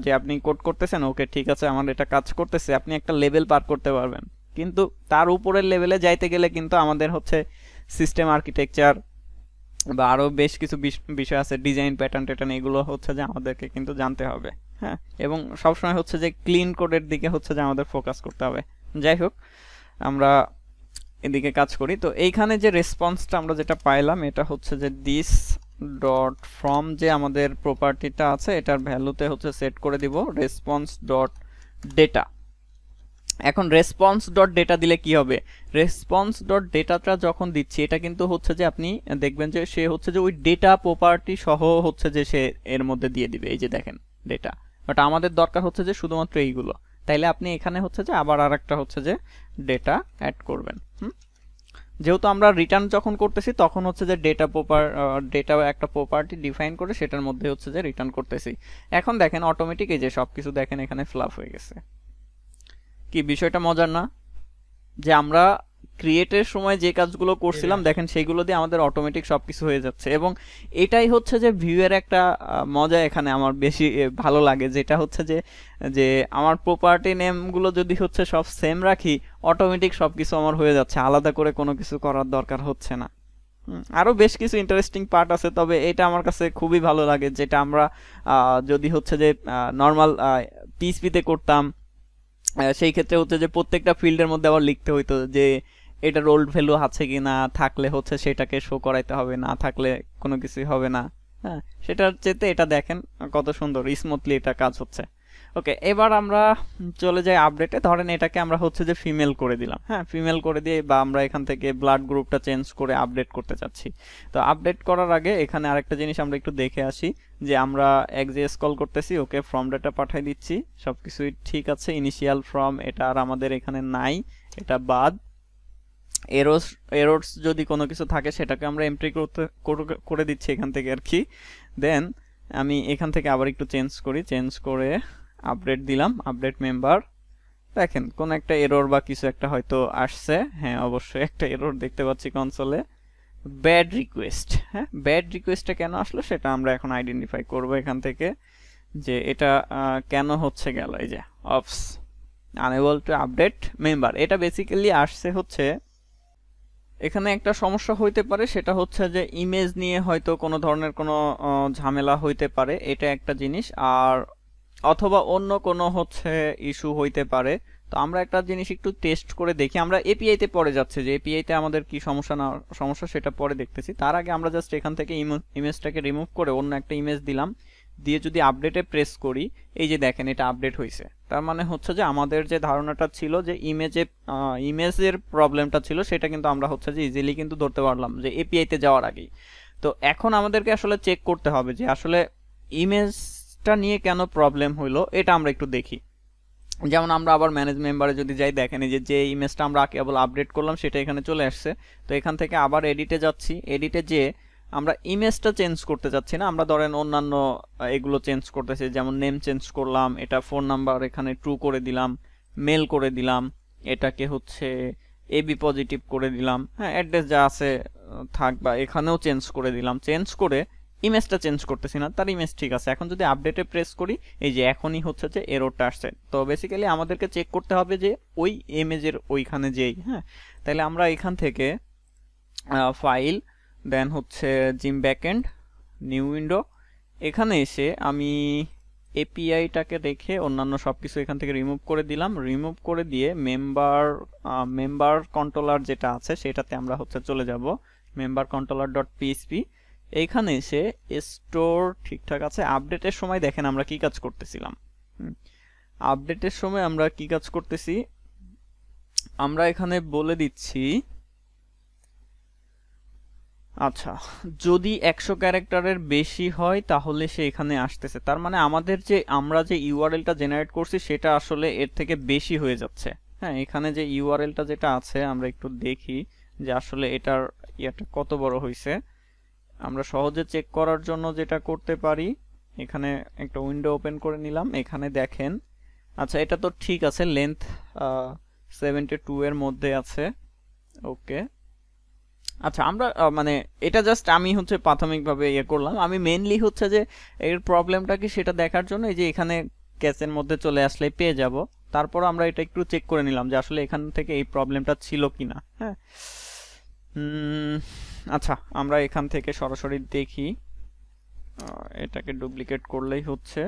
যে আপনি কোড করতেছেন ওকে ঠিক আছে আমার এটা কাজ করতেছে, আপনি একটা লেভেল পার করতে পারবেন। কিন্তু তার উপরের লেভেলে যাইতে গেলে কিন্তু আমাদের হচ্ছে সিস্টেম আর্কিটেকচার বা আরো বেশ কিছু বিষয় আছে, ডিজাইন প্যাটার্ন ট্যাটার্ন, এগুলো হচ্ছে যে আমাদেরকে কিন্তু জানতে হবে। হ্যাঁ, এবং সবসময় হচ্ছে যে ক্লিন কোডের দিকে হচ্ছে যে আমাদের ফোকাস করতে হবে। যাই হোক, আমরা এদিকে কাজ করি। তো এইখানে যে রেসপন্সটা আমরা যেটা পাইলাম এটা হচ্ছে যে দিস ডট ফ্রম যে আমাদের প্রপার্টিটা আছে এটার ভ্যালুতে হচ্ছে সেট করে দিব রেসপন্স ডট ডেটা। এখন রেসপন্স ডট ডেটা দিলে কি হবে, রেসপন্স ডট ডেটাটা যখন দিচ্ছি এটা কিন্তু হচ্ছে যে আপনি দেখবেন যে সে হচ্ছে যে ওই ডেটা প্রপার্টি সহ হচ্ছে যে সে এর মধ্যে দিয়ে দিবে, এই যে দেখেন ডেটা। বাট আমাদের দরকার হচ্ছে যে শুধুমাত্র এইগুলো, তাইলে আপনি এখানে হচ্ছে যে আবার আরেকটা হচ্ছে যে ডেটা অ্যাড করবেন। যেহেতু আমরা রিটার্ন যখন করতেছি তখন হচ্ছে যে ডেটা একটা প্রপার্টি ডিফাইন করে সেটার মধ্যে হচ্ছে যে রিটার্ন করতেছি। এখন দেখেন অটোমেটিক এই যে সবকিছু দেখেন এখানে ফ্লাপ হয়ে গেছে। কি বিষয়টা মজার না, যে আমরা ক্রিয়েটের সময় যে কাজগুলো করছিলাম দেখেন সেগুলো দিয়ে আমাদের অটোমেটিক সবকিছু হয়ে যাচ্ছে। এবং এটাই হচ্ছে যে ভিউয়ের একটা মজা এখানে আমার বেশি ভালো লাগে, যেটা হচ্ছে যে যে আমার প্রপার্টি নেমগুলো যদি হচ্ছে সব সেম রাখি অটোমেটিক সবকিছু আমার হয়ে যাচ্ছে, আলাদা করে কোনো কিছু করার দরকার হচ্ছে না। আরো বেশ কিছু ইন্টারেস্টিং পার্ট আছে, তবে এটা আমার কাছে খুবই ভালো লাগে, যেটা আমরা যদি হচ্ছে যে নর্মাল পিএইচপিতে করতাম সেই ক্ষেত্রে হচ্ছে যে প্রত্যেকটা ফিল্ডের মধ্যে আবার লিখতে হইতো যে এটা রোল ভ্যালু আছে কি না, থাকলে হচ্ছে সেটাকে শো করাইতে হবে, না থাকলে কোনো কিছুই হবে না। হ্যাঁ, সেটার চেয়ে এটা দেখেন কত সুন্দর স্মুথলি এটা কাজ হচ্ছে। ওকে, এবার আমরা চলে যাই আপডেটে। ধরেন এটাকে আমরা হচ্ছে যে ফিমেল করে দিলাম, হ্যাঁ ফিমেল করে দিয়ে, বা আমরা এখান থেকে ব্লাড গ্রুপটা চেঞ্জ করে আপডেট করতে চাচ্ছি। তো আপডেট করার আগে এখানে আরেকটা জিনিস আমরা একটু দেখে আসি, যে আমরা এক্সএস কল করতেছি, ওকে ফর্ম ডেটা পাঠিয়ে দিচ্ছি, সবকিছুই ঠিক আছে। ইনিশিয়াল ফর্ম এটা আর আমাদের এখানে নাই, এটা বাদ। এরর্স যদি কোনো কিছু থাকে সেটাকে আমরা এন্ট্রি করে দিচ্ছি এখান থেকে আর কি। দেন আমি এখান থেকে আবার একটু চেঞ্জ করি, চেঞ্জ করে আপডেট দিলাম, আপডেট মেম্বার। দেখেন কোন একটা এরর বা কিছু একটা হয়তো আসছে, হ্যাঁ অবশ্যই একটা এরর দেখতে পাচ্ছি কনসোলে, ব্যাড রিকোয়েস্ট। হ্যাঁ, ব্যাড রিকোয়েস্টটা কেন আসলো সেটা আমরা এখন আইডেন্টিফাই করব এখান থেকে, যে এটা কেন হচ্ছে গেল। এই যে oops unable to update member, এটা বেসিক্যালি আসছে হচ্ছে এখানে একটা সমস্যা হইতে পারে, সেটা হচ্ছে যে ইমেজ নিয়ে হয়তো কোনো ধরনের কোনো ঝামেলা হইতে পারে, এটা একটা জিনিস। আর অথবা অন্য কোনো হচ্ছে ইস্যু হইতে পারে। তো আমরা একটা জিনিস একটু টেস্ট করে দেখি, আমরা এপিআই তে পরে যাচ্ছে যে এপিআই তে আমাদের কি সমস্যা না সমস্যা সেটা পরে দেখতেছি। তার আগে আমরা জাস্ট এখান থেকে ইমেজটাকে রিমুভ করে অন্য একটা ইমেজ দিলাম, দিয়ে যদি আপডেটে প্রেস করি, এই যে দেখেন এটা আপডেট হয়েছে। তার মানে হচ্ছে যে আমাদের যে ধারণাটা ছিল যে ইমেজের প্রবলেমটা ছিল সেটা কিন্তু আমরা হচ্ছে যে ইজিলি কিন্তু ধরতে পারলাম যে এপিআই তে যাওয়ার আগেই। তো এখন আমাদেরকে আসলে চেক করতে হবে যে আসলে ইমেজটা নিয়ে কেন প্রবলেম হইলো, এটা আমরা একটু দেখি। যেমন আমরা আবার ম্যানেজ মেম্বারে যদি যাই, দেখেন এই যে ইমেজটা আমরা কেবল আপডেট করলাম সেটা এখানে চলে আসছে। তো এখান থেকে আবার এডিটে যাচ্ছি, এডিটে যে আমরা ইমেজটা চেঞ্জ করতে যাচ্ছি না, আমরা ধরেন অন্যান্য এগুলো চেঞ্জ করতেছি, যেমন নেম চেঞ্জ করলাম, এটা ফোন নাম্বার এখানে ট্রু করে দিলাম, মেল করে দিলাম, এটাকে হচ্ছে এবি পজিটিভ করে দিলাম, হ্যাঁ অ্যাড্রেস যা আছে থাক, বা এখানেও চেঞ্জ করে দিলাম। চেঞ্জ করে ইমেজটা চেঞ্জ করতেছি না, তার ইমেজ ঠিক আছে। এখন যদি আপডেটে প্রেস করি, এই যে এখনই হচ্ছে যে এররটা আসছে। তো বেসিক্যালি আমাদেরকে চেক করতে হবে যে ওই ইমেজের ওইখানে যেই, হ্যাঁ তাহলে আমরা এখান থেকে ফাইল, দেন হচ্ছে জিম ব্যাকএন্ড, নিউ উইন্ডো, এখানে এসে আমি এপিআইটাকে রেখে অন্যান্য সব কিছু এখান থেকে রিমুভ করে দিলাম। রিমুভ করে দিয়ে মেম্বার কন্ট্রোলার যেটা আছে সেটাতে আমরা হচ্ছে চলে যাব, মেম্বার কন্ট্রোলার ডট পিএইচপি। এইখানে এসে স্টোর ঠিকঠাক আছে। আপডেটের সময় দেখেন আমরা কি কাজ করতেছিলাম, আপডেটের সময় আমরা কি কাজ করতেছি, আমরা এখানে বলে দিচ্ছি আচ্ছা যদি 100 ক্যারেক্টারের বেশি হয় তাহলে সে এখানে আসতেছে। তার মানে আমাদের যে আমরা যে ইউআরএলটা জেনারেট করছি সেটা আসলে এর থেকে বেশি হয়ে যাচ্ছে। হ্যাঁ এখানে যে ইউআরএলটা যেটা আছে আমরা একটু দেখি যে আসলে এটার ইয়াটা কত বড় হয়েছে। আমরা সহজে চেক করার জন্য যেটা করতে পারি, এখানে একটা উইন্ডো ওপেন করে নিলাম, এখানে দেখেন আচ্ছা এটা তো ঠিক আছে, লেন্থ 72 এর মধ্যে আছে। ওকে আচ্ছা আমরা মানে এটা জাস্ট আমি হচ্ছে প্রাথমিকভাবে ইয়ে করলাম, আমি মেইনলি হচ্ছে যে এর প্রবলেমটা কি সেটা দেখার জন্য এই যে এখানে ক্যাচের মধ্যে চলে আসলে পেয়ে যাব। তারপর আমরা এটা একটু চেক করে নিলাম যে আসলে এখান থেকে এই প্রবলেমটা ছিল কিনা। হ্যাঁ আচ্ছা আমরা এখান থেকে সরাসরি দেখি, এটাকে ডুপ্লিকেট করলেই হচ্ছে,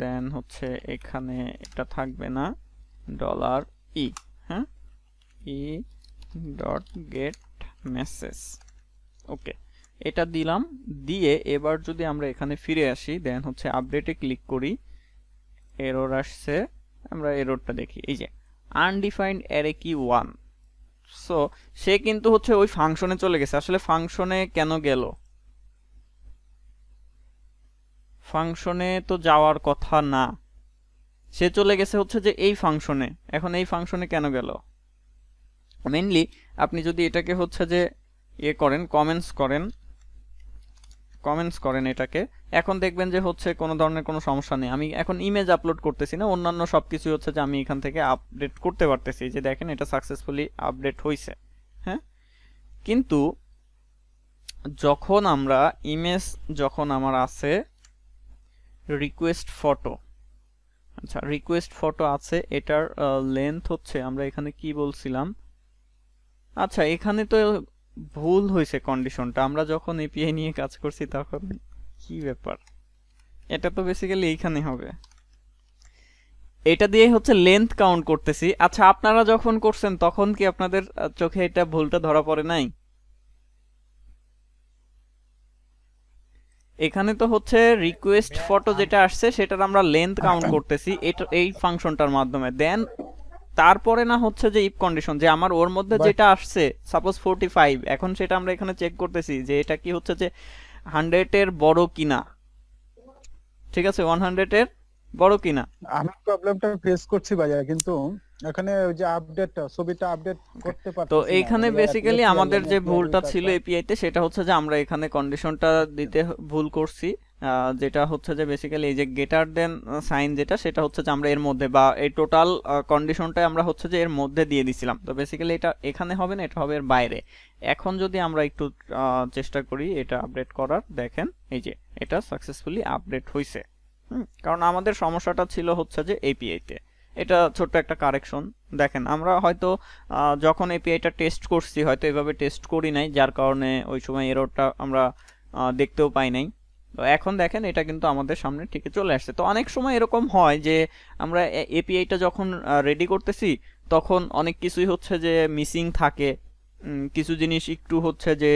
দেন হচ্ছে এখানে এটা থাকবে না, $ই, হ্যাঁ ই ডট গেট মেসেজ, ওকে এটা দিলাম। দিয়ে এবার যদি আমরা এখানে ফিরে আসি, দেন হচ্ছে আপডেটে ক্লিক করি, এরর আসছে, আমরা এররটা দেখি, এই যে আনডিফাইন্ড অ্যারে কি 1। সো সে কিন্তু হচ্ছে ওই ফাংশনে চলে গেছে। আসলে ফাংশনে কেন গেল, ফাংশনে তো যাওয়ার কথা না, সে চলে গেছে হচ্ছে যে এই ফাংশনে। এখন এই ফাংশনে কেন গেল, মেইনলি আপনি যদি এটাকে হচ্ছে যে ইয়ে করেন, কমেন্টস করেন এটাকে, এখন দেখবেন যে হচ্ছে কোনো ধরনের কোনো সমস্যা নেই। আমি এখন ইমেজ আপলোড করতেছি না, অন্যান্য সবকিছু হচ্ছে যে আমি এখান থেকে আপডেট করতে পারতেছি, যে দেখেন এটা সাকসেসফুলি আপডেট হয়েছে। হ্যাঁ কিন্তু যখন আমরা ইমেজ, যখন আমার আছে রিকোয়েস্ট ফটো, আচ্ছা রিকোয়েস্ট ফটো আছে, এটার লেন্থ হচ্ছে আমরা এখানে কি বলছিলাম, আচ্ছা এখানে তো ভুল হয়েছে কন্ডিশনটা, আমরা যখন এপিআই নিয়ে কাজ করছি তখন কি ব্যাপার, এটা তো বেসিক্যালি এইখানে হবে, এটা দিয়ে হচ্ছে লেন্থ কাউন্ট করতেছি। আচ্ছা আপনারা যখন করছেন তখন কি আপনাদের চোখে এটা ভুলটা ধরা পড়ে নাই? এখানে তো হচ্ছে রিকোয়েস্ট ফটো যেটা আসছে সেটার আমরা লেন্থ কাউন্ট করতেছি এটা এই ফাংশনটার মাধ্যমে। দেন তারপরে না হচ্ছে যে ইফ কন্ডিশন, যে আমার ওর মধ্যে যেটা আসছে সাপোজ 45, এখন সেটা আমরা এখানে চেক করতেছি যে এটা কি হচ্ছে যে 100 এর বড় কিনা, ঠিক আছে 100 এর বড় কিনা। আমি প্রবলেমটা ফেস করছি ভাইয়া, কিন্তু এখানে ওই যে আপডেটটা, ছবিটা আপডেট করতে পারতেছি তো না, এইখানে মানে বেসিক্যালি API আমাদের যে API ভুলটা কাজটা। ছিল এপিআই তে সেটা হচ্ছে যে আমরা এখানে কন্ডিশনটা দিতে ভুল করছি, যেটা হচ্ছে যে বেসিক্যালি এই যে গেটার দেন সাইন যেটা, সেটা হচ্ছে যে আমরা এর মধ্যে বা এই টোটাল কন্ডিশনটাই আমরা হচ্ছে যে এর মধ্যে দিয়ে দিছিলাম। তো বেসিক্যালি এটা এখানে হবে না, এটা হবে এর বাইরে। এখন যদি আমরা একটু চেষ্টা করি এটা আপডেট করার, দেখেন এই যে এটা সাকসেসফুলি আপডেট হয়েছে। কারণ আমাদের সমস্যাটা ছিল হচ্ছে যে এপিআই তে, এটা ছোট্ট একটা কারেকশন। দেখেন আমরা হয়তো যখন এপিআইটা টেস্ট করছি হয়তো এভাবে টেস্ট করি নাই, যার কারণে ওই সময় এররটা আমরা দেখতেও পাই নাই। তো এখন দেখেন এটা কিন্তু আমাদের সামনে ঠিকই চলে আসছে। তো অনেক সময় এরকম হয় যে আমরা এপিআইটা যখন রেডি করতেছি তখন অনেক কিছুই হচ্ছে যে মিসিং থাকে, কিছু জিনিস একটু হচ্ছে যে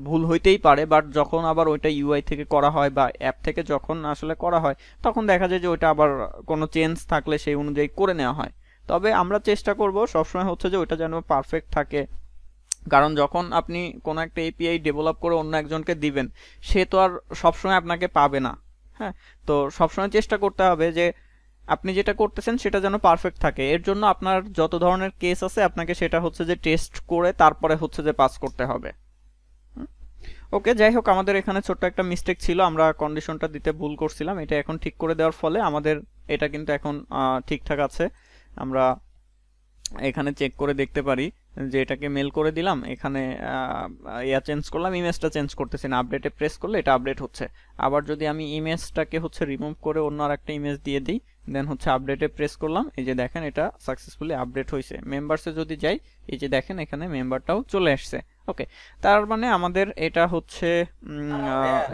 ভুল হইতেই পারে, বাট যখন আবার ওইটা ইউআই থেকে করা হয় বা অ্যাপ থেকে যখন আসলে করা হয় তখন দেখা যায় যে ওইটা আবার কোনো চেঞ্জ থাকলে সেই অনুযায়ী করে নেওয়া হয়। তবে আমরা চেষ্টা করব সবসময় হচ্ছে যে ওইটা যেন পারফেক্ট থাকে, কারণ যখন আপনি কোনো একটা এপিআই ডেভেলপ করে অন্য একজনকে দিবেন সে তো আর সবসময় আপনাকে পাবে না। হ্যাঁ, তো সবসময় চেষ্টা করতে হবে যে আপনি যেটা করতেছেন সেটা যেন পারফেক্ট থাকে। এর জন্য আপনার যত ধরনের কেস আছে আপনাকে সেটা হচ্ছে যে টেস্ট করে তারপরে হচ্ছে যে পাস করতে হবে। ওকে, যাই হোক, আমাদের এখানে ছোট্ট একটা মিস্টেক ছিল, আমরা কন্ডিশনটা দিতে ভুল করছিলাম, এটা এখন ঠিক করে দেওয়ার ফলে আমাদের এটা কিন্তু এখন ঠিকঠাক আছে। আমরা এখানে চেক করে দেখতে পারি যে এটাকে মেল করে দিলাম, এখানে ইয়া চেঞ্জ করলাম, ইমেজটা চেঞ্জ করতেছি না, আপডেটে প্রেস করলে এটা আপডেট হচ্ছে। আবার যদি আমি ইমেজটাকে হচ্ছে রিমুভ করে অন্য আরেকটা ইমেজ দিয়ে দিই, দেন হচ্ছে আপডেটে প্রেস করলাম, এই যে দেখেন এটা সাকসেসফুলি আপডেট হয়েছে। মেম্বারসে যদি যাই, এই যে দেখেন এখানে মেম্বারটাও চলে আসছে। ওকে, তার মানে আমাদের এটা হচ্ছে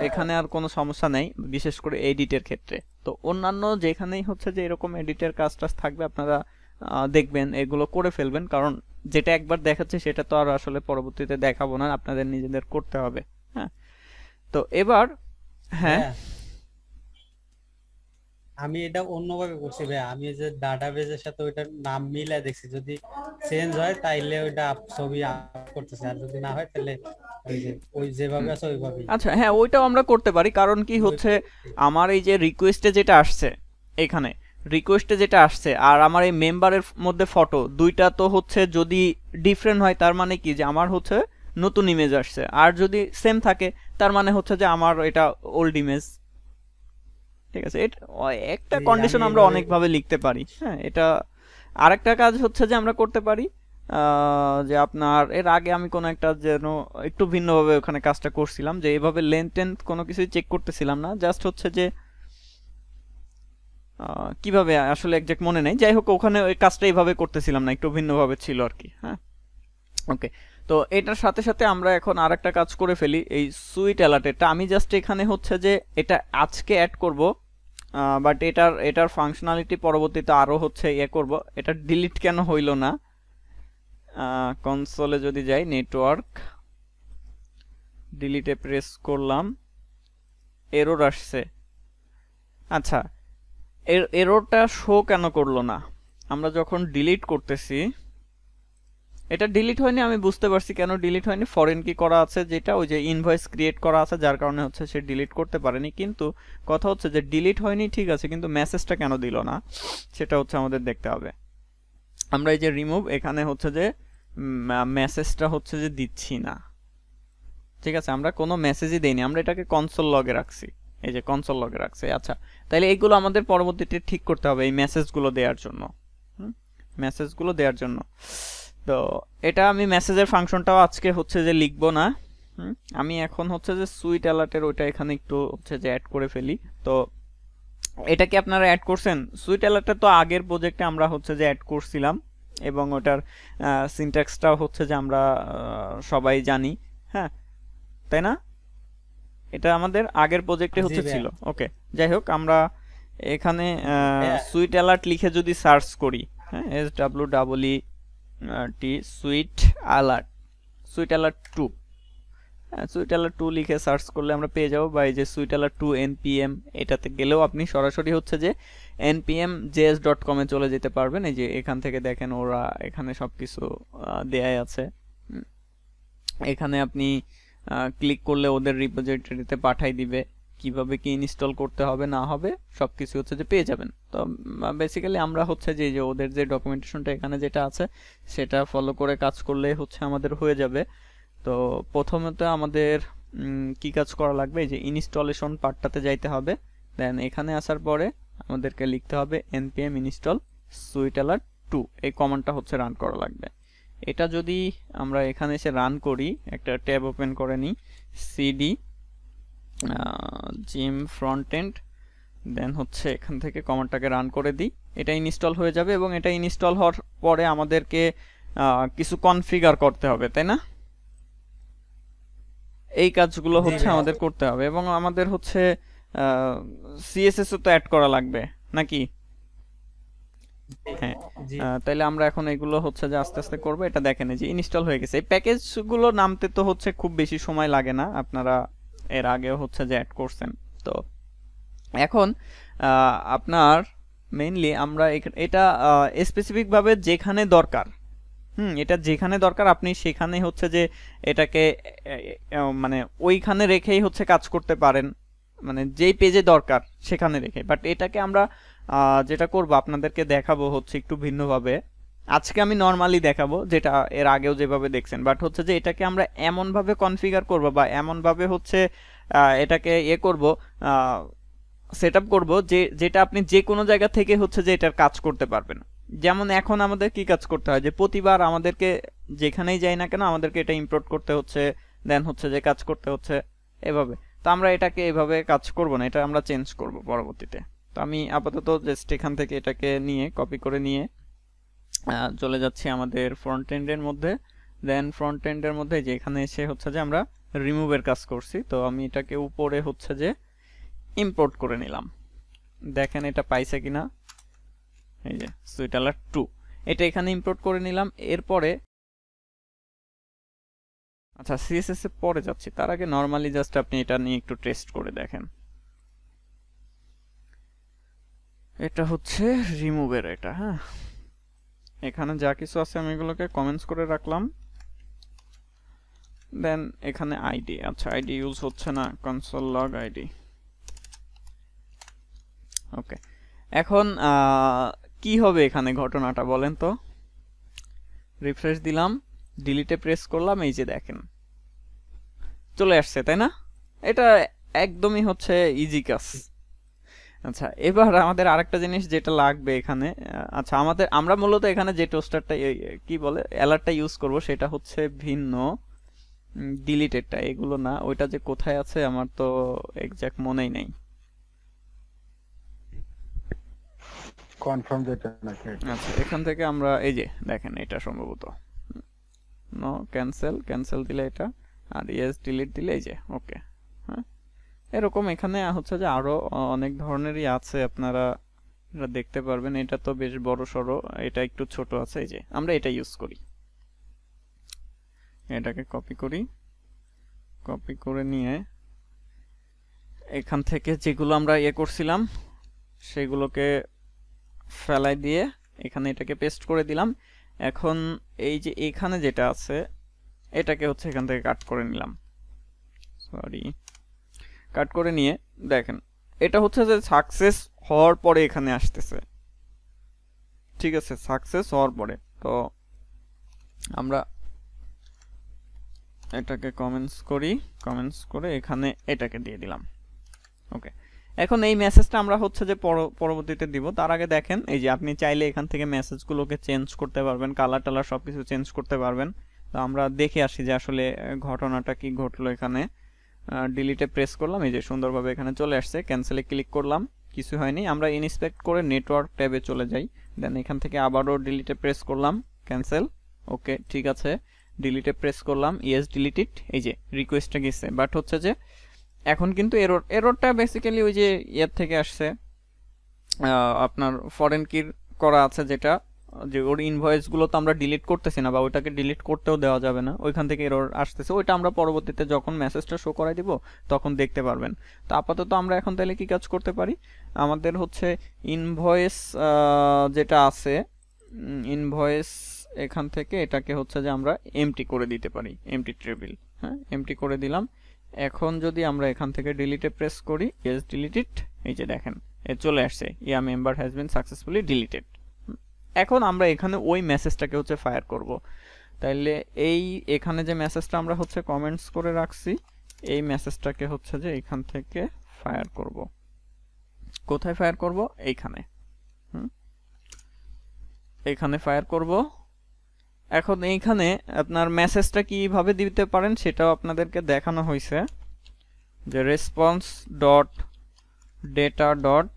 এখানে আর কোনো সমস্যা নেই, বিশেষ করে এডিটের ক্ষেত্রে। তো অন্যান্য যেখানেই হচ্ছে যে এরকম এডিটের কাজ টাজ থাকবে আপনারা দেখবেন এগুলো করে ফেলবেন, কারণ যেটা একবার দেখাচ্ছে সেটা তো আর আসলে পরবর্তীতে দেখাবো না, আপনাদের নিজেদের করতে হবে। হ্যাঁ, তো এবার হ্যাঁ আমি এটা অন্যভাবে করছি ভাই, আমি যে ডাটাবেজের সাথে ওইটার নাম মিলাই দেখছি, যদি চেঞ্জ হয় তাইলে ওইটা ছবি আপ করতেছে, আর যদি না হয় তাহলে ওই যে ওই যেভাবে আছে ওইভাবেই। আচ্ছা, হ্যাঁ ওইটাও আমরা করতে পারি, কারণ কি হচ্ছে আমার এই যে রিকোয়েস্টে যেটা আসছে, এখানে রিকোয়েস্টে যেটা আসছে আর আমার এই মেম্বারের মধ্যে ফটো দুইটা তো হচ্ছে যদি ডিফারেন্ট হয় তার মানে কি যে আমার হচ্ছে নতুন ইমেজ আসছে, আর যদি সেম থাকে তার মানে হচ্ছে যে আমার এটা ওল্ড ইমেজ। ঠিক আছে, এটা একটা কন্ডিশন আমরা অনেকভাবে লিখতে পারি। হ্যাঁ, এটা আরেকটা কাজ হচ্ছে যে আমরা করতে পারি যে আপনার এর আগে আমি কোনো একটা যেন একটু ভিন্নভাবে ওখানে কাজটা করছিলাম, যে এইভাবে লেন্থ টেন্থ কোনো কিছুই চেক করতেছিলাম না, জাস্ট হচ্ছে যে কিভাবে আসলে একজ্যাক্ট মনে নেই, যাই হোক ওখানে ওই কাজটা এইভাবে করতেছিলাম না, একটু ভিন্নভাবে ছিল আর কি। হ্যাঁ, ওকে, তো এটার সাথে সাথে আমরা এখন আরেকটা কাজ করে ফেলি, এই সুইট অ্যালার্টেরটা আমি জাস্ট এখানে হচ্ছে যে এটা আজকে অ্যাড করব, বাট এটার ফাংশনালিটি পরবর্তীতে আরও হচ্ছে ইয়ে করব। এটা ডিলিট কেন হইল না, কনসোলে যদি যাই, নেটওয়ার্ক ডিলিটে প্রেস করলাম, এরর আসছে। আচ্ছা, এররটা শো কেন করলো না? আমরা যখন ডিলিট করতেছি, এটা ডিলিট হয়নি, আমি বুঝতে পারছি কেন ডিলিট হয়নি, ফরেন কি করা আছে, যেটা ওই যে ইনভয়েস ক্রিয়েট করা আছে যার কারণে হচ্ছে সে ডিলিট করতে পারেনি। কিন্তু কথা হচ্ছে যে ডিলিট হয়নি ঠিক আছে, কিন্তু মেসেজটা কেন দিল না সেটা হচ্ছে আমাদের দেখতে হবে। আমরা এই যে রিমুভ, এখানে হচ্ছে যে মেসেজটা হচ্ছে যে দিচ্ছি না। ঠিক আছে, আমরা কোনো মেসেজই দেইনি, আমরা এটাকে কনসোল লগে রাখছি, এই যে কনসোল লগে রাখছি। আচ্ছা, তাহলে এইগুলো আমাদের পরবর্তীতে ঠিক করতে হবে এই মেসেজগুলো দেওয়ার জন্য, মেসেজগুলো দেওয়ার জন্য। তো এটা আমি মেসেজের ফাংশনটাও আজকে হচ্ছে যে লিখবো না, আমি এখন হচ্ছে যে সুইট অ্যালার্টের ওইটা এখানে একটু হচ্ছে যে অ্যাড করে ফেলি। তো এটা কি আপনারা অ্যাড করছেন? সুইট অ্যালার্টটা তো আগের প্রজেক্টে আমরা হচ্ছে যে অ্যাড করছিলাম, এবং ওটার সিনট্যাক্সটাও হচ্ছে যে আমরা সবাই জানি। হ্যাঁ, তাই না? এটা আমাদের আগের প্রজেক্টে হচ্ছে ছিল। ওকে, যাই হোক, আমরা এখানে সুইট অ্যালার্ট লিখে যদি সার্চ করি, হ্যাঁ, SWEET sweet alert, sweet alert 2, sweet alert 2 লিখে সার্চ করলে আমরা পেয়ে যাবো, বা এই যে সুইট অ্যালার্ট 2 npm, এটাতে গেলেও আপনি সরাসরি হচ্ছে যে npmjs.com এ চলে যেতে পারবেন। এই যে এখান থেকে দেখেন ওরা এখানে সবকিছু দেয়াই আছে, এখানে আপনি ক্লিক করলে ওদের রিপোজিটরিতে পাঠাই দিবে, কিভাবে কি ইনস্টল করতে হবে না হবে সবকিছু হচ্ছে যে পেয়ে যাবেন। তো বেসিক্যালি আমরা হচ্ছে যে ওদের যে ডকুমেন্টেশনটা এখানে যেটা আছে সেটা ফলো করে কাজ করলে হচ্ছে আমাদের হয়ে যাবে। তো প্রথমত আমাদের কি কাজ করা লাগবে, এই যে ইনস্টলেশন পার্টটাতে যাইতে হবে, দেন এখানে আসার পরে আমাদেরকে লিখতে হবে npm install সুইট অ্যালার্ট 2, এই কমান্ডটা হচ্ছে রান করা লাগবে। এটা যদি আমরা এখানে এসে রান করি, একটা ট্যাব ওপেন করে নিই, cd জিম ফ্রন্টেন্ড, দেন হচ্ছে এখান থেকে কমান্ডটাকে রান করে দিই, এটা ইনস্টল হয়ে যাবে। এবং এটা ইনস্টল হওয়ার পরে আমাদেরকে কিছু কনফিগার করতে হবে, তাই না? এই কাজগুলো হচ্ছে আমাদের করতে হবে, এবং আমাদের হচ্ছে সিএসএস ও তো অ্যাড করা লাগবে নাকি? হ্যাঁ, জি তাইলে আমরা এখন এগুলো হচ্ছে যে আস্তে আস্তে করব। এটা দেখেন এই যে ইনস্টল হয়ে গেছে। এই প্যাকেজগুলো নামতে তো হচ্ছে খুব বেশি সময় লাগে না, আপনারা এর আগেও হচ্ছে যে অ্যাড করছেন। তো এখন আপনার মেইনলি আমরা এটা স্পেসিফিক ভাবে যেখানে দরকার, এটা যেখানে দরকার আপনি সেখানে হচ্ছে যে এটাকে মানে ওইখানে রেখেই হচ্ছে কাজ করতে পারেন, মানে যেই পেজে দরকার সেখানে রেখে। বাট এটাকে আমরা যেটা করব আপনাদেরকে দেখাবো হচ্ছে একটু ভিন্নভাবে। আজকে আমি নর্মালি দেখাবো, যেটা এর আগেও যেভাবে দেখছেন, বাট হচ্ছে যে এটাকে আমরা এমনভাবে কনফিগার করব বা এমনভাবে হচ্ছে এটাকে করব, সেট আপ করবো যেটা আপনি যে কোনো জায়গা থেকে হচ্ছে যে এটার কাজ করতে পারবেন। যেমন এখন আমাদের কি কাজ করতে হয়, যে প্রতিবার আমাদেরকে যেখানেই যাই না কেন আমাদেরকে এটা ইম্পোর্ট করতে হচ্ছে, দেন হচ্ছে যে কাজ করতে হচ্ছে এভাবে। তো আমরা এটাকে এভাবে কাজ করব না, এটা আমরা চেঞ্জ করব পরবর্তীতে। তো আমি আপাতত জাস্ট এখান থেকে এটাকে নিয়ে কপি করে নিয়ে চলে যাচ্ছি আমাদের ফ্রন্ট এন্ডের মধ্যে। দেন ফ্রন্ট এন্ডের মধ্যে যে এখানে এসে হচ্ছে যে আমরা রিমুভের কাজ করছি, তো আমি এটাকে উপরে হচ্ছে যে ইম্পোর্ট করে নিলাম। দেখেন এটা পাইছে কিনা, এই যে সুইট অ্যালার্ট 2 এটা এখানে ইম্পোর্ট করে নিলাম। এরপরে আচ্ছা সিএসএস এ পরে যাচ্ছি, তার আগে নরমালি জাস্ট আপনি এটা নিয়ে একটু টেস্ট করে দেখেন। এটা হচ্ছে রিমুভের এটা, হ্যাঁ এখানে যা কিছু আছে আমি এগুলোকে কমেন্টস করে রাখলাম। দেন এখানে আইডি, আচ্ছা আইডি ইউজ হচ্ছে না, কনসোল লগ আইডি। ওকে, এখন কি হবে এখানে ঘটনাটা বলেন তো। রিফ্রেশ দিলাম, ডিলিটে প্রেস করলাম, এই যে দেখেন চলে আসছে, তাই না? এটা একদমই হচ্ছে ইজি কাজ। আচ্ছা এবার আমাদের আরেকটা জিনিস যেটা লাগবে এখানে, আচ্ছা আমরা মূলত এখানে যে টোস্টারটা কি বলে অ্যালার্টটা ইউজ করব সেটা হচ্ছে ভিন্ন, ডিলিটেডটা, এগুলো না। ওইটা যে কোথায় আছে আমার তো এক্সাক্ট মনেই নাই। কনফার্ম যেটা নাকি। আচ্ছা এখান থেকে আমরা এই যে দেখেন এটা সম্ভবত নো ক্যান্সেল দিলে এটা, আর ইয়েস ডিলিট দিলে এই যে ওকে। হ্যাঁ এরকম এখানে হচ্ছে যে আরো অনেক ধরনেরই আছে, আপনারা এটা দেখতে পারবেন। এটা তো বেশ বড় সড়ো, এটা একটু ছোট আছে, এই যে আমরা এটা ইউজ করি। এটাকে কপি করে নিয়ে এখান থেকে যেগুলো আমরা করছিলাম সেগুলোকে ফেলাই দিয়ে এখানে এটাকে পেস্ট করে দিলাম। এখন এই যে এখানে যেটা আছে এটাকে হচ্ছে এখান থেকে কাট করে নিলাম, সরি কাট করে নিয়ে দেখেন এটা হচ্ছে যে সাকসেস হওয়ার পরে এখানে আসতেছে, ঠিক আছে সাকসেস হওয়ার পরে। তো আমরা এটাকে কমেন্টস করে এখানে এটাকে দিয়ে দিলাম। ওকে, এখন এই মেসেজটা আমরা হচ্ছে যে পরবর্তীতে দিব। তার আগে দেখেন এই যে আপনি চাইলে এখান থেকে মেসেজগুলোকে চেঞ্জ করতে পারবেন, কালার টালার সবকিছু চেঞ্জ করতে পারবেন। তো আমরা দেখে আসি যে আসলে ঘটনাটা কি ঘটলো এখানে। ডিলিটে প্রেস করলাম, এই যে সুন্দরভাবে এখানে চলে আসছে। ক্যান্সেলে ক্লিক করলাম, কিছু হয়নি। আমরা ইনস্পেক্ট করে নেটওয়ার্ক ট্যাবে চলে যাই। দেন এখান থেকে আবারও ডিলিটে প্রেস করলাম, ক্যান্সেল, ওকে ঠিক আছে। ডিলিটে প্রেস করলাম, ইয়েস ডিলিটেড, এই যে রিকোয়েস্টটা গেছে। বাট হচ্ছে যে এখন কিন্তু এররটা বেসিক্যালি ওই যে ইয়ার থেকে আসছে, আপনার ফরেন কির করা আছে, যেটা যে ওর ইনভয়েসগুলো তো আমরা ডিলিট করতেছি না, বা ওইটাকে ডিলিট করতেও দেওয়া যাবে না, ওইখান থেকে এরর আসতেছে। ওইটা আমরা পরবর্তীতে যখন মেসেজটা শো করাই দিব তখন দেখতে পারবেন। তো আপাতত আমরা এখন তাহলে কি কাজ করতে পারি, আমাদের হচ্ছে ইনভয়েস যেটা আছে, ইনভয়েস এখান থেকে এটাকে হচ্ছে যে আমরা এমটি করে দিতে পারি, এমটি টেবিল, হ্যাঁ এমটি করে দিলাম। এখন যদি আমরা এখান থেকে ডিলিটে প্রেস করি, ইয়েস ডিলিটেড, এই যে দেখেন এ চলে আসছে, yeah member has been successfully deleted. এখন আমরা এখানে ওই মেসেজটাকে হচ্ছে ফায়ার করব। তাইলে এই এখানে যে মেসেজটা আমরা হচ্ছে কমেন্টস করে রাখছি, এই মেসেজটাকে হচ্ছে যে এখান থেকে ফায়ার করব। কোথায় ফায়ার করব, এইখানে, এখানে ফায়ার করব। এখন এইখানে আপনার মেসেজটা কিভাবে দিতে পারেন সেটাও আপনাদেরকে দেখানো হয়েছে, যে response dot data dot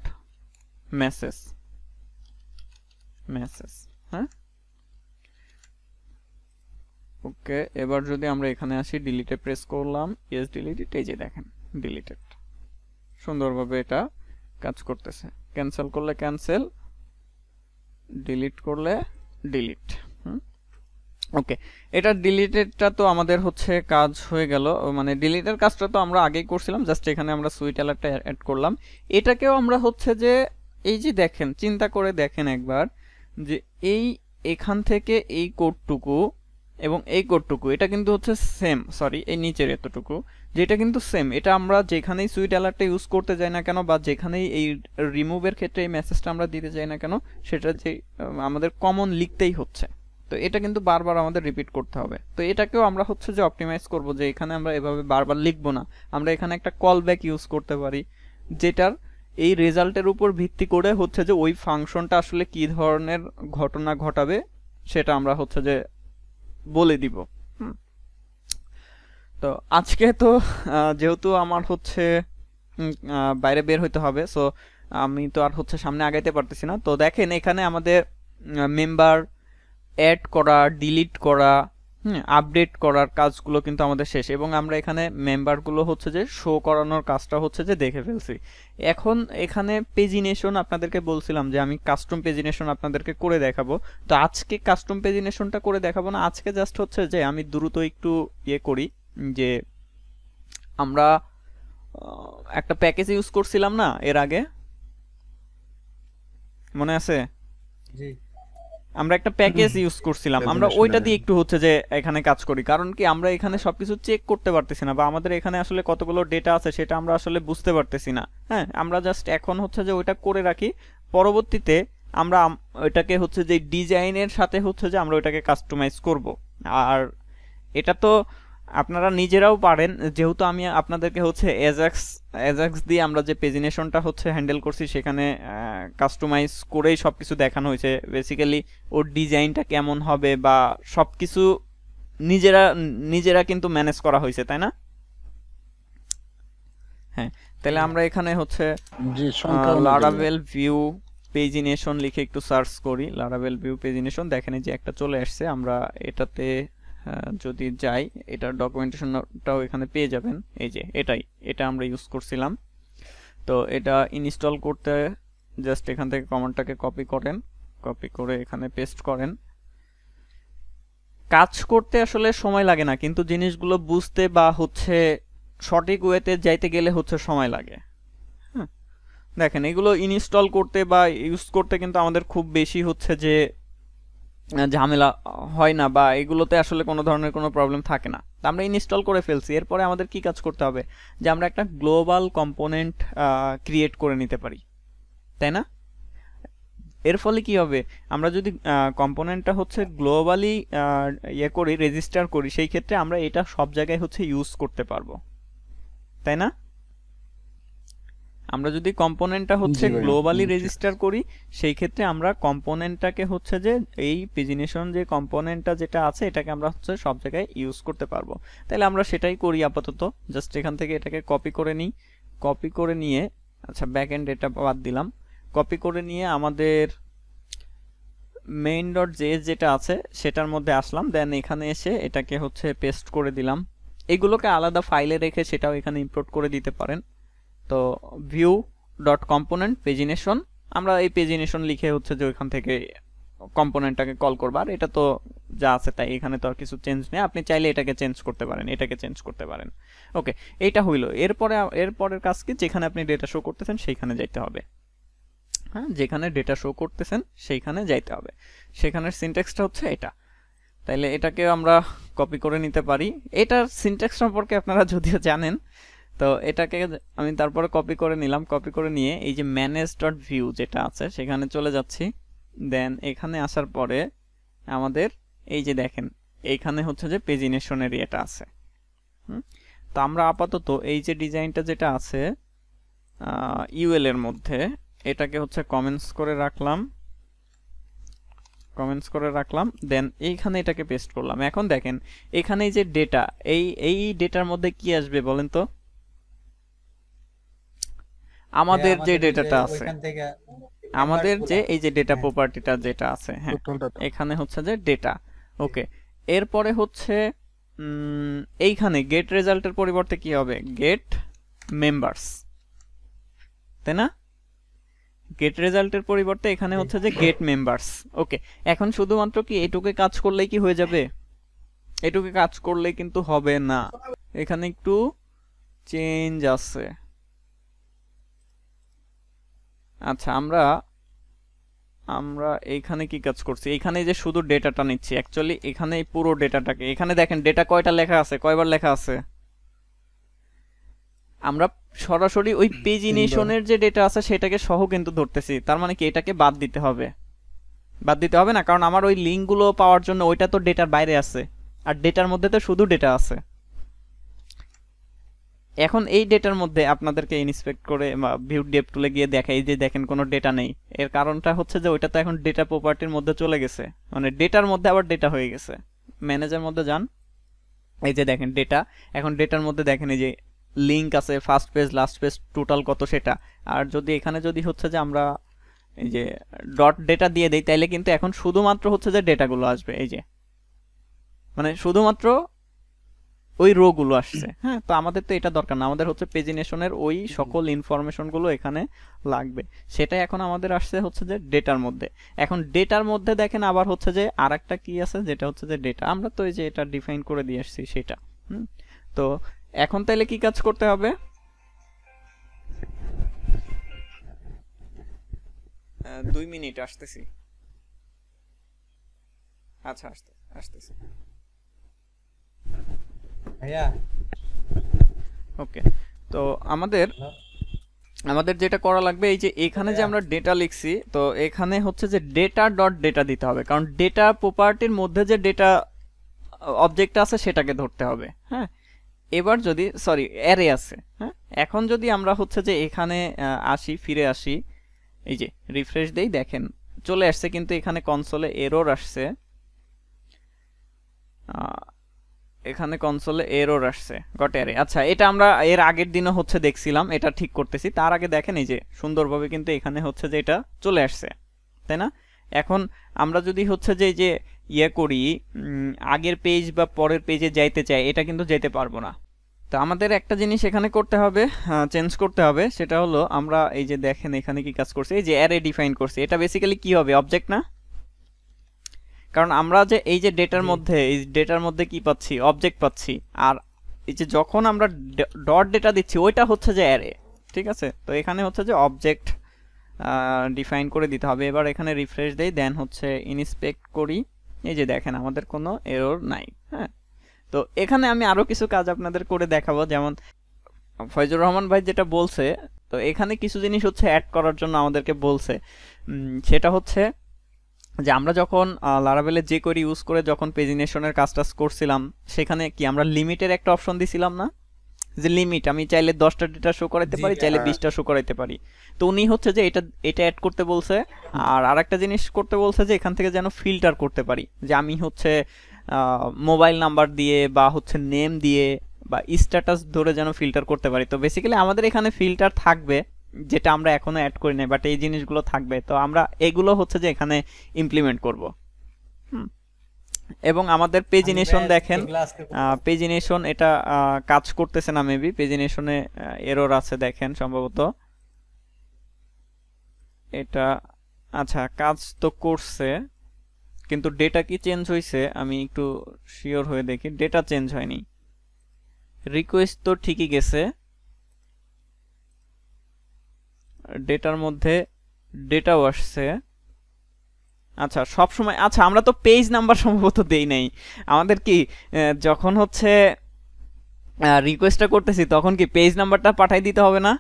message, হ্যাঁ ওকে। এবার যদি আমরা এখানে আসি, ডিলিটে প্রেস করলাম, ইয়েস ডিলিটেড, এই যে দেখেন ডিলিটেড, সুন্দরভাবে এটা কাজ করতেছে। ক্যান্সেল করলে ক্যান্সেল, ডিলিট করলে ডিলিট। ওকে, এটা ডিলিটেডটা তো আমাদের হচ্ছে কাজ হয়ে গেল, মানে ডিলিটের কাজটা তো আমরা আগেই করছিলাম, জাস্ট এখানে আমরা সুইট অ্যালার্টটা অ্যাড করলাম। এটাকেও আমরা হচ্ছে যে এই যে দেখেন, চিন্তা করে দেখেন একবার যে এই এখান থেকে এই কোডটুকু এবং এই কোডটুকু এটা কিন্তু হচ্ছে সেম, সরি এই নিচের এতটুকু যেটা কিন্তু সেম। এটা আমরা যেখানেই সুইট অ্যালার্টটা ইউজ করতে যাই না কেন বা যেখানেই এই রিমুভের ক্ষেত্রে এই মেসেজটা আমরা দিতে যাই না কেন, সেটা যে আমাদের কমন লিখতেই হচ্ছে। তো এটা কিন্তু বারবার আমাদের রিপিট করতে হবে। তো এটাকেও আমরা হচ্ছে যে অপটিমাইজ করব, যে এখানে আমরা এভাবে বারবার লিখবো না, আমরা এখানে একটা কল ব্যাক ইউজ করতে পারি, যেটার এই রেজাল্টের উপর ভিত্তি করে হচ্ছে যে ওই ফাংশনটা আসলে কি ধরনের ঘটনা ঘটাবে সেটা আমরা হচ্ছে যে বলে দিব। তো আজকে তো যেহেতু আমার হচ্ছে বাইরে বের হইতে হবে, সো আমি তো আর হচ্ছে সামনে আগাইতে পারতেছি না। তো দেখেন এখানে আমাদের মেম্বার অ্যাড করা, ডিলিট করা, আপডেট করার কাজগুলো কিন্তু আমাদের শেষ, এবং আমরা এখানে মেম্বারগুলো হচ্ছে যে শো করানোর কাজটা হচ্ছে যে দেখে ফেলছি। এখন এখানে পেজিনেশন আপনাদেরকে বলছিলাম যে আমি কাস্টম পেজিনেশন আপনাদেরকে করে দেখাবো। তো আজকে কাস্টম পেজিনেশনটা করে দেখাবো না, আজকে জাস্ট হচ্ছে যে আমি দ্রুত একটু ইয়ে করি, যে আমরা একটা প্যাকেজ ইউজ করছিলাম না এর আগে, মনে আছে? জি আমরা একটা প্যাকেজ ইউজ করছিলাম, আমরা ওইটা দিয়ে একটু হচ্ছে যে এখানে কাজ করি। কারণ কি আমরা এখানে সবকিছু চেক করতে পারতেছি না, বা আমাদের এখানে আসলে কতগুলো ডেটা আছে সেটা আমরা আসলে বুঝতে পারতেছি না। হ্যাঁ, আমরা জাস্ট এখন হচ্ছে যে ওইটা করে রাখি, পরবর্তীতে আমরা ওইটাকে হচ্ছে যে ডিজাইনের সাথে হচ্ছে যে আমরা ওইটাকে কাস্টমাইজ করব। আর এটা তো আপনারা নিজেরাও পারেন, যেহেতু আমি আপনাদেরকে হচ্ছে এজাক্স দিয়ে আমরা যে পেজিনেশনটা হচ্ছে হ্যান্ডেল করছি সেখানে কাস্টমাইজ করেই সবকিছু দেখানো হয়েছে। বেসিক্যালি ওর ডিজাইনটা কেমন হবে বা সবকিছু নিজেরা কিন্তু ম্যানেজ করা হয়েছে, তাই না? হ্যাঁ, তাহলে আমরা এখানে হচ্ছে লারাভেল ভিউ পেজিনেশন লিখে একটু সার্চ করি। লারাভেল ভিউ পেজিনেশন, দেখেন যে একটা চলে আসছে। আমরা এটাতে যদি যাই, এটার ডকুমেন্টেশনটাও এখানে পেয়ে যাবেন। এই যে এটা আমরা ইউজ করছিলাম। তো এটা ইনস্টল করতে জাস্ট এখান থেকে কমান্ডটাকে কপি করেন, কপি করে এখানে পেস্ট করেন। কাজ করতে আসলে সময় লাগে না, কিন্তু জিনিসগুলো বুঝতে বা হচ্ছে সঠিক ওয়েতে যাইতে গেলে হচ্ছে সময় লাগে। হ্যাঁ, দেখেন এগুলো ইনস্টল করতে বা ইউজ করতে কিন্তু আমাদের খুব বেশি হচ্ছে যে ঝামেলা হয় না, বা এগুলোতে আসলে কোনো ধরনের কোনো প্রবলেম থাকে না। আমরা ইনস্টল করে ফেলছি, এরপরে আমাদের কি কাজ করতে হবে, যে আমরা একটা গ্লোবাল কম্পোনেন্ট ক্রিয়েট করে নিতে পারি, তাই না? এর ফলে কি হবে, আমরা যদি কম্পোনেন্টটা হচ্ছে গ্লোবালি ইয়ে করি, রেজিস্টার করি, সেই ক্ষেত্রে আমরা এটা সব জায়গায় হচ্ছে ইউজ করতে পারবো, তাই না? আমরা যদি কম্পোনেন্টটা হচ্ছে গ্লোবালি রেজিস্টার করি, সেই ক্ষেত্রে আমরা কম্পোনেন্টটাকে হচ্ছে যে এই পেজিনেশন যে কম্পোনেন্টটা যেটা আছে এটাকে আমরা হচ্ছে সব জায়গায় ইউজ করতে পারবো। তাহলে আমরা সেটাই করি আপাতত। জাস্ট এখান থেকে এটাকে কপি করে নিই, কপি করে নিয়ে, আচ্ছা ব্যাক এন্ড এটা বাদ দিলাম, কপি করে নিয়ে আমাদের main.js যেটা আছে সেটার মধ্যে আসলাম, দেন এখানে এসে এটাকে হচ্ছে পেস্ট করে দিলাম। এগুলোকে আলাদা ফাইলে রেখে সেটাও এখানে ইম্পোর্ট করে দিতে পারেন। তো ভিউ ডট কম্পোনেন্ট পেজিনেশন, আমরা এই পেজিনেশন লিখে হচ্ছে যে ওইখান থেকে কম্পোনেন্টটাকে কল করব। আর এটা তো যা আছে তাই, এখানে তো আর কিছু চেঞ্জ নেই, আপনি চাইলে এটাকে চেঞ্জ করতে পারেন, এটাকে চেঞ্জ করতে পারেন। ওকে, এইটা হইলো। এরপরের কাজ কি, যেখানে আপনি ডেটা শো করতেছেন সেইখানে যাইতে হবে। হ্যাঁ, যেখানে ডেটা শো করতেছেন সেইখানে যাইতে হবে, সেখানের সিনট্যাক্সটা হচ্ছে এটা। তাইলে এটাকে আমরা কপি করে নিতে পারি। এটার সিনট্যাক্স সম্পর্কে আপনারা যদিও জানেন, তো এটাকে আমি তারপরে কপি করে নিলাম। কপি করে নিয়ে এই যে manage.view যেটা আছে সেখানে চলে যাচ্ছি। দেন এখানে আসার পরে আমাদের এই যে দেখেন এইখানে হচ্ছে যে পেজিনেশনের এটা আছে। তো আমরা আপাতত এই যে ডিজাইনটা যেটা আছে ইউএল এর মধ্যে, এটাকে হচ্ছে কমেন্টস করে রাখলাম, দেন এইখানে এটাকে পেস্ট করলাম। এখন দেখেন এখানে এই যে ডেটা, এই ডেটার মধ্যে কি আসবে বলেন তো? আমাদের যে ডেটাটা আছে, আমাদের যে এই যে ডেটা প্রপার্টিটা যেটা আছে, হ্যাঁ এখানে হচ্ছে যে ডেটা। ওকে, এরপরে হচ্ছে এইখানে গেট রেজাল্টের পরিবর্তে কি হবে, গেট মেম্বার্স। তাই না? গেট রেজাল্টের পরিবর্তে এখানে হচ্ছে যে গেট মেম্বার্স। ওকে, এখন শুধুমাত্র কি এটুকে কাজ করলেই কি হয়ে যাবে? এটুকে কাজ করলে কিন্তু হবে না, এখানে একটু চেঞ্জ আছে। আচ্ছা, আমরা এইখানে কি কাজ করছি? এখানে যে শুধু ডেটাটা নিচ্ছি, অ্যাকচুয়ালি এখানে এই পুরো ডেটাটাকে, এখানে দেখেন ডেটা কয়টা লেখা আছে, কয়বার লেখা আছে। আমরা সরাসরি ওই পেজিনেশনের যে ডেটা আছে সেটাকে সহ কিন্তু ধরতেছি, তার মানে কি এটাকে বাদ দিতে হবে? বাদ দিতে হবে না, কারণ আমার ওই লিঙ্কগুলো পাওয়ার জন্য ওইটা তো ডেটার বাইরে আছে, আর ডেটার মধ্যে তো শুধু ডেটা আছে। এখন এই ডেটার মধ্যে আপনাদেরকে ইন্সপেক্ট করে ভিউ ডেপ টুলে গিয়ে দেখাই যে দেখেন কোনো ডেটা নেই। এর কারণটা হচ্ছে যে ওইটা তো এখন ডেটা প্রপার্টির মধ্যে চলে গেছে, মানে ডেটার মধ্যে আবার ডেটা হয়ে গেছে। ম্যানেজার মধ্যে যান, এই যে দেখেন ডেটা, এখন ডেটার মধ্যে দেখেন এই যে লিঙ্ক আছে, first page, last page, total কত সেটা। আর যদি এখানে যদি হচ্ছে যে আমরা এই যে ডট ডেটা দিয়ে দেই, তাইলে কিন্তু এখন শুধুমাত্র হচ্ছে যে ডেটাগুলো আসবে, এই যে মানে শুধুমাত্র ওই রো গুলো আসছে। হ্যাঁ, তো আমাদের তো এটা দরকার না, আমাদের হচ্ছে পেজিনেশনের ওই সকল ইনফরমেশন গুলো এখানে লাগবে। সেটা এখন আমাদের আসছে হচ্ছে যে ডেটার মধ্যে। এখন ডেটার মধ্যে দেখেন আবার হচ্ছে যে আরেকটা কি আছে, যেটা হচ্ছে যে ডেটা, আমরা তো এই যে এটা ডিফাইন করে দিয়ে আসছি সেটা। তো এখন তাইলে কি কাজ করতে হবে? 2 মিনিট আসতেছি। আচ্ছা, আসতেছি। ভাইয়া ওকে, তো আমাদের যেটা করা লাগবে, এই যে এখানে যে আমরা ডেটা লিখছি, তো এখানে হচ্ছে যে ডেটা ডট ডেটা দিতে হবে, কারণ ডেটা প্রপার্টির মধ্যে যে ডেটা অবজেক্ট আছে সেটাকে ধরতে হবে। হ্যাঁ, এবার যদি সরি অ্যারে আছে, হ্যাঁ, এখন যদি আমরা হচ্ছে যে এখানে আসি, ফিরে আসি, এই যে রিফ্রেশ দেই, দেখেন চলে আসছে, কিন্তু এখানে কনসোলে এরর আসছে, এখানে কনসোলে এরর আসছে, গট অ্যারে। আচ্ছা, এটা আমরা এর আগের দিনও হচ্ছে দেখছিলাম, এটা ঠিক করতেছি। তার আগে দেখেন এই যে সুন্দরভাবে কিন্তু এখানে হচ্ছে যে এটা চলে আসছে, তাই না? এখন আমরা যদি হচ্ছে যে এই যে ইয়ে করি, আগের পেজ বা পরের পেজে যাইতে চাই, এটা কিন্তু যেতে পারবো না। তো আমাদের একটা জিনিস এখানে করতে হবে, চেঞ্জ করতে হবে, সেটা হলো আমরা এই যে দেখেন এখানে কি কাজ করছে, এই যে অ্যারে ডিফাইন করছে, এটা বেসিক্যালি কি হবে? অবজেক্ট না? কারণ আমরা যে এই যে ডেটার মধ্যে, এই ডেটার মধ্যে কি পাচ্ছি? অবজেক্ট পাচ্ছি। আর এই যে যখন আমরা ডট ডেটা দিচ্ছি ওইটা হচ্ছে যে অ্যারে, ঠিক আছে? তো এখানে হচ্ছে যে অবজেক্ট ডিফাইন করে দিতে হবে। এবার এখানে রিফ্রেশ দেই, দেন হচ্ছে ইন্সপেক্ট করি, এই যে দেখেন আমাদের কোনো এরর নাই। হ্যাঁ, তো এখানে আমি আরো কিছু কাজ আপনাদের করে দেখাবো, যেমন ফয়জুর রহমান ভাই যেটা বলছে, তো এখানে কিছু জিনিস হচ্ছে অ্যাড করার জন্য আমাদেরকে বলছে। সেটা হচ্ছে যে আমরা যখন লারাভেলে যে কোয়েরি ইউজ করে যখন পেজিনেশনের কাজটা করছিলাম, সেখানে কি আমরা লিমিটের একটা অপশন দিছিলাম না, যে লিমিট আমি চাইলে 10টা ডেটা শো করাইতে পারি, চাইলে 20টা শো করাইতে পারি। তো উনি হচ্ছে যে এটা অ্যাড করতে বলছে। আর আরেকটা জিনিস করতে বলছে যে এখান থেকে যেন ফিল্টার করতে পারি, যে আমি হচ্ছে মোবাইল নাম্বার দিয়ে বা হচ্ছে নেম দিয়ে বা স্ট্যাটাস ধরে যেন ফিল্টার করতে পারি। তো বেসিক্যালি আমাদের এখানে ফিল্টার থাকবে, যেটা আমরা এখনো অ্যাড করি নাই, বাট এই জিনিসগুলো থাকবে। তো আমরা এগুলো হচ্ছে যে এখানে ইমপ্লিমেন্ট করব। এবং আমাদের পেজিনেশন দেখেন, পেজিনেশন এটা কাজ করতেছে না, মেবি পেজিনেশনে এরর আছে, দেখেন সম্ভবত এটা। আচ্ছা, কাজ তো করছে, কিন্তু ডেটা কি চেঞ্জ হয়েছে? আমি একটু শিওর হয়ে দেখি, ডেটা চেঞ্জ হয়নি, রিকোয়েস্ট তো ঠিকই গেছে, ডেটার মধ্যে ডেটাও আসছে। আচ্ছা, সব সময়, আচ্ছা আমরা তো পেজ নাম্বার সম্ভবত দেই নাই। আমাদের কি যখন হচ্ছে রিকোয়েস্টটা করতেছি তখন কি পেজ নাম্বারটা পাঠাই দিতে হবে না?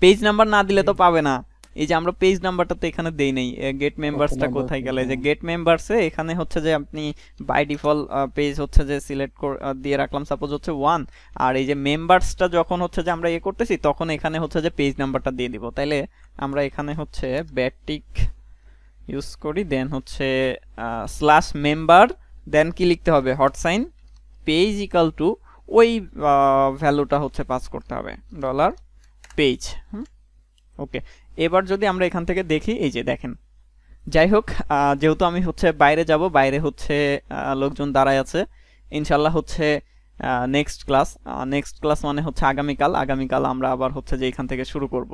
পেজ নাম্বার না দিলে তো পাবে না। এই যে আমরা পেজ নাম্বারটা তো এখানে দেই নাই। গেট মেম্বারসটা কোথায় গেল? এই যে গেট মেম্বারসে এখানে হচ্ছে যে আপনি বাই ডিফল্ট পেজ হচ্ছে যে সিলেক্ট দিয়ে রাখলাম, সাপোজ হচ্ছে 1। আর এই যে মেম্বারসটা যখন হচ্ছে যে আমরা করতেছি তখন এখানে হচ্ছে যে পেজ নাম্বারটা দিয়ে দিব। তাইলে আমরা এখানে হচ্ছে ব্যাকটিক ইউজ করি, দেন হচ্ছে স্ল্যাশ মেম্বার, দেন কি লিখতে হবে? Hot sign page equal to ওই ভ্যালুটা হচ্ছে পাস করতে হবে, ডলার পেজ। ওকে, এবার যদি আমরা এখান থেকে দেখি, এই যে দেখেন, যাই হোক, যেহেতু আমি হচ্ছে বাইরে যাব, বাইরে হচ্ছে লোকজন দাঁড়ায় আছে, ইনশাল্লাহ হচ্ছে নেক্সট ক্লাস মানে হচ্ছে আগামীকাল আমরা আবার হচ্ছে যে এখান থেকে শুরু করব।